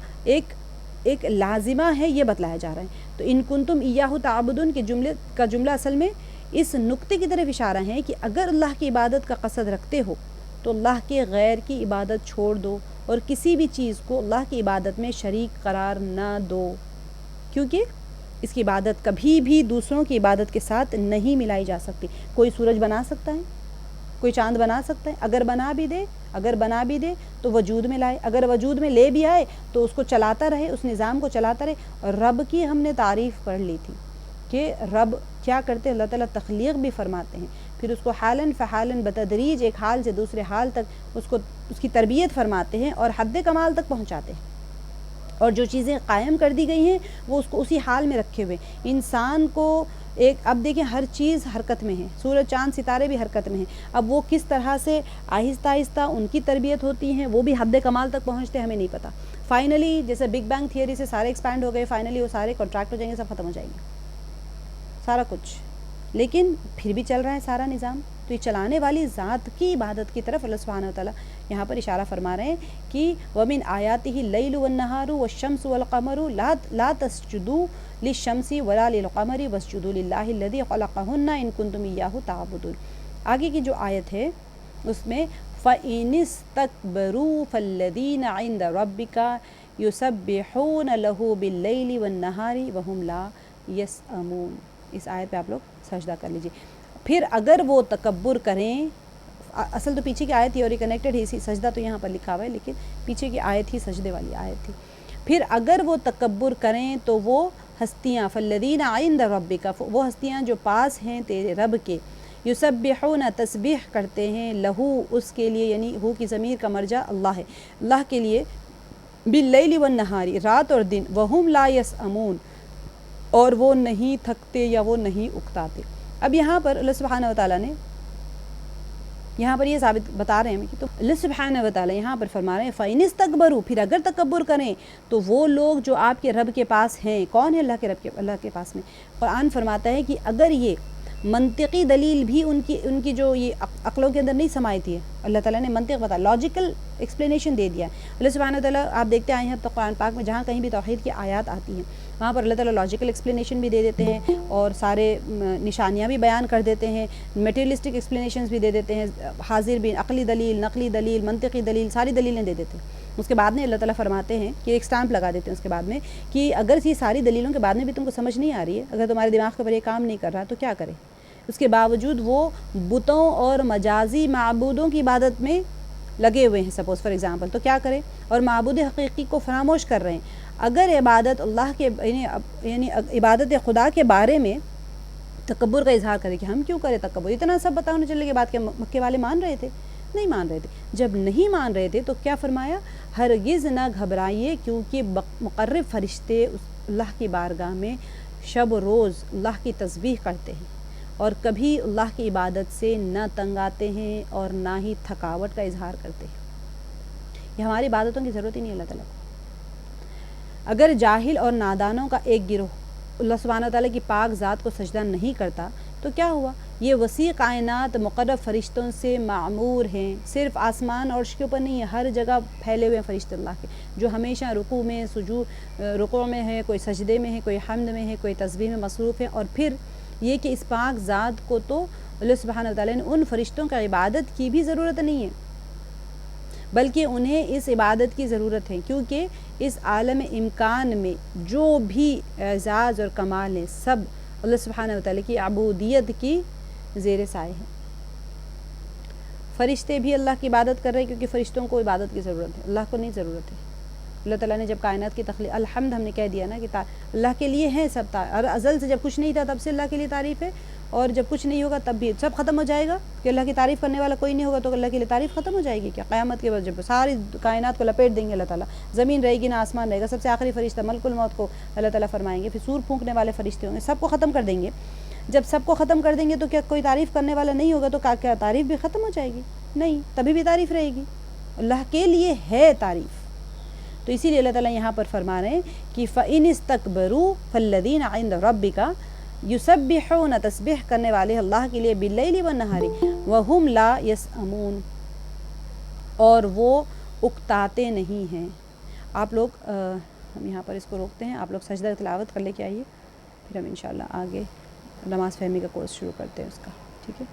ایک لازمہ ہے، یہ بتلایا جا رہا ہے. تو ان کنتم ایاہ تعبدون کے جملہ اصل میں اس نقطے کی طرف اشارہ ہے کہ اگر اللہ کی عبادت کا قصد رکھتے ہو تو اللہ کے غیر کی عبادت چھوڑ دو اور کسی بھی چیز کو اللہ کی عبادت میں شریک قرار نہ دو، کیونکہ اس کی عبادت کبھی بھی دوسروں کی عبادت کے ساتھ نہیں ملائی جا سکتی. کوئی سورج بنا سکتا ہے، کوئی چاند بنا سکتا ہے، اگر بنا بھی دے تو وجود میں لائے، اگر وجود میں لے بھی آئے تو اس کو چلاتا رہے، اس نظام کو چلاتا رہے. اور رب کی ہم نے تعریف پڑھ لی تھی کہ رب کیا کرتے، اللہ تعالیٰ تخلیق بھی فرماتے ہیں، پھر اس کو حالاً فحالاً بتدریج ایک حال سے دوسرے حال تک اس کی تربیت فرماتے ہیں اور حد کمال تک پہنچاتے ہیں. اور جو چیزیں قائم کر دی گئی ہیں وہ اس کو اسی حال میں رکھے ہوئے. انسان کو اب دیکھیں ہر چیز حرکت میں ہے، سورج چاند ستارے بھی حرکت میں ہیں. اب وہ کس طرح سے آہستہ آہستہ ان کی تربیت ہوتی ہیں، وہ بھی حد کمال تک پہنچتے ہیں، ہمیں نہیں پتہ. فائنلی جیسے بگ بینگ تھیوری سے سارے ایکسپینڈ ہو گئے، فائنلی وہ سارے کنٹریکٹ ہو جائیں گے، سب ختم ہو جائیں گے سارا کچھ. لیکن پھر بھی چل رہا ہے سارا نظام. تو یہ چلانے والی ذات کی عبادت کی طرف اللہ سبحانہ وتعالیٰ یہاں پر اشارہ فرما رہے ہیں کہ وَمِنْ آيَاتِهِ اللَّيْلُ وَالنَّهَارُ وَالشَّمْسُ وَالْقَمَرُ لَا تَسْجُدُوا لِلشَّمْسِ وَلَا لِلْقَمَرِ وَاسْجُدُوا لِلَّهِ الَّذِي خَلَقَهُنَّ إِن كُنتُمْ إِيَّاهُ تَعْبُدُونَ. آگے کی جو آیت ہے اس میں فَإِنِ اسْتَكْبَرُوا فَالَّذِينَ عِندَ رَبِّكَ يُسَبِّحُونَ لَهُ بِاللَّيْلِ وَالنَّهَارِ وَهُمْ لَا يَسْأَمُونَ. اس آیت پہ آپ لوگ سجدہ کر لیجئے. پھر اگر وہ تکبر کریں، اصل تو پیچھے کی آیت ہی اور کنیکٹڈ ہے، اسی سجدہ تو یہاں پر لکھا ہوا ہے لیکن پیچھے کی آیت ہی سجدے والی آیت تھی. پھر اگر وہ تکبر کریں تو وہ ہستیاں فالذین عند ربک، وہ ہستیاں جو پاس ہیں تیرے رب کے، یسبحون تسبیح کرتے ہیں، لہو اس کے لیے، یعنی ہو کی ضمیر کا مرجع اللہ ہے، اللہ کے لیے، باللیل والنہار رات اور دن، وہم لا یسأمون اور وہ نہیں تھکتے یا وہ نہیں اکتاتے. اب یہاں پر اللہ سبحانہ وتعالیٰ نے یہاں پر یہ ثابت بتا رہے ہیں کہ تو اللہ سبحانہ وتعالیٰ یہاں پر فرما رہے ہیں فَإِنِ اسْتَكْبَرُوا، پھر اگر تکبر کریں تو وہ لوگ جو آپ کے رب کے پاس ہیں. کون ہے؟ اللہ کے پاس میں. قرآن فرماتا ہے کہ اگر یہ منطقی دلیل بھی ان کی جو یہ عقلوں کے اندر نہیں سمائی تھی، اللہ تعالیٰ نے منطق بتا، لاجیکل ایکسپلینیشن دے دیا. اللہ سبحانہ وتعالیٰ آپ دیکھتے آئے ہیں تو قرآن پاک میں جہاں کہیں بھی توحید کی آیات آتی ہیں وہاں پر اللہ تعالیٰ لاجیکل ایکسپلینیشن بھی دے دیتے ہیں اور سارے نشانیاں بھی بیان کر دیتے ہیں، میٹیریلسٹک ایکسپلینیشنز بھی دے دیتے ہیں، حاضر بھی عقلی دلیل، نقلی دلیل، منطقی دلیل، ساری دلیلیں دے دیتے ہیں. اس کے بعد میں اللہ تعالیٰ فرماتے ہیں کہ ایک سٹامپ لگا دیتے ہیں اس کے بعد میں کہ اگر یہ ساری دلیلوں کے بعد میں بھی تم کو سمجھ نہیں آ رہی ہے، اگر تمہارے دماغ کے اوپر یہ کام نہیں کر رہا تو کیا کرے. اس کے باوجود وہ بتوں اور مجازی معبودوں کی عبادت میں لگے ہوئے ہیں، سپوز فار ایگزامپل، تو کیا کریں، اور معبود حقیقی کو فراموش کر رہے ہیں. اگر عبادت اللہ کے یعنی عبادت خدا کے بارے میں تکبر کا اظہار کرے کہ ہم کیوں کریں تکبر، اتنا سب بتاؤ چلنے کے بعد کہ مکے والے مان رہے تھے، نہیں مان رہے تھے. جب نہیں مان رہے تھے تو کیا فرمایا؟ ہرگز نہ گھبرائیے کیونکہ مقرب فرشتے اللہ کی بارگاہ میں شب و روز اللہ کی تسبیح کرتے ہیں اور کبھی اللہ کی عبادت سے نہ تنگ آتے ہیں اور نہ ہی تھکاوٹ کا اظہار کرتے ہیں. یہ ہماری عبادتوں کی ضرورت ہی نہیں اللہ تعالیٰ کو. اگر جاہل اور نادانوں کا ایک گروہ اللہ سبحانہ وتعالیٰ کی پاک ذات کو سجدہ نہیں کرتا تو کیا ہوا؟ یہ وسیع کائنات مقرب فرشتوں سے معمور ہیں. صرف آسمان اور عرش کے اوپر نہیں ہے، ہر جگہ پھیلے ہوئے ہیں فرشتے اللہ کے، جو ہمیشہ رکوع میں رکوع میں ہے، کوئی سجدے میں ہے، کوئی حمد میں ہے، کوئی تسبیح میں مصروف ہے. اور پھر یہ کہ اس پاک ذات کو تو اللہ سبحانہ وتعالیٰ نے ان فرشتوں کا عبادت کی بھی ضرورت نہیں ہے، بلکہ انہیں اس عبادت کی ضرورت ہے کیونکہ اس عالم امکان میں جو بھی اعزاز اور کمال ہے سب اللہ سبحانہ وتعالیٰ کی عبودیت کی زیر سائے ہیں. فرشتے بھی اللہ کی عبادت کر رہے ہیں کیونکہ فرشتوں کو عبادت کی ضرورت ہے، اللہ کو نہیں ضرورت ہے. اللہ تعالیٰ نے جب کائنات کی تخلیق، الحمد ہم نے کہہ دیا نا کہ اللہ کے لیے ہیں سب، اور ازل سے جب کچھ نہیں تھا تب سے اللہ کے لیے تعریف ہے، اور جب کچھ نہیں ہوگا تب بھی سب ختم ہو جائے گا کہ اللہ کی تعریف کرنے والا کوئی نہیں ہوگا تو اللہ کے لیے تعریف ختم ہو جائے گی کیا؟ قیامت کے بعد جب ساری کائنات کو لپیٹ دیں گے اللہ تعالیٰ، زمین رہے گی نہ آسمان رہے گا، سب سے آخری فرشتہ ملک الموت کو اللہ تعالیٰ فرمائیں گے، پھر سور پھونکنے والے فرشتے ہوں گے، سب کو ختم کر دیں گے. جب سب کو ختم کر دیں گے تو کیا کوئی تعریف کرنے والا نہیں ہوگا تو کیا تعریف بھی ختم ہو جائے گی؟ نہیں، تبھی بھی تعریف رہے گی. اللہ کے لیے ہے تعریف. تو اسی لیے اللہ تعالیٰ یہاں پر فرما رہے ہیں کہ فَإِنِ اسْتَكْبَرُوا فَالَّذِينَ عِندَ رَبِّكَ يُسَبِّحُونَ تسبیح کرنے والے اللہ کے لیے بِاللَّيْلِ وَالنَّهَارِ وَهُمْ لَا يَسْأَمُونَ، اور وہ اکتاتے نہیں ہیں. آپ لوگ ہم یہاں پر اس کو روکتے ہیں، آپ لوگ سجدہ تلاوت کر لے کے آئیے، پھر ہم انشاءاللہ آگے نماز فہمی کا کورس شروع کرتے ہیں اس کا. ٹھیک ہے.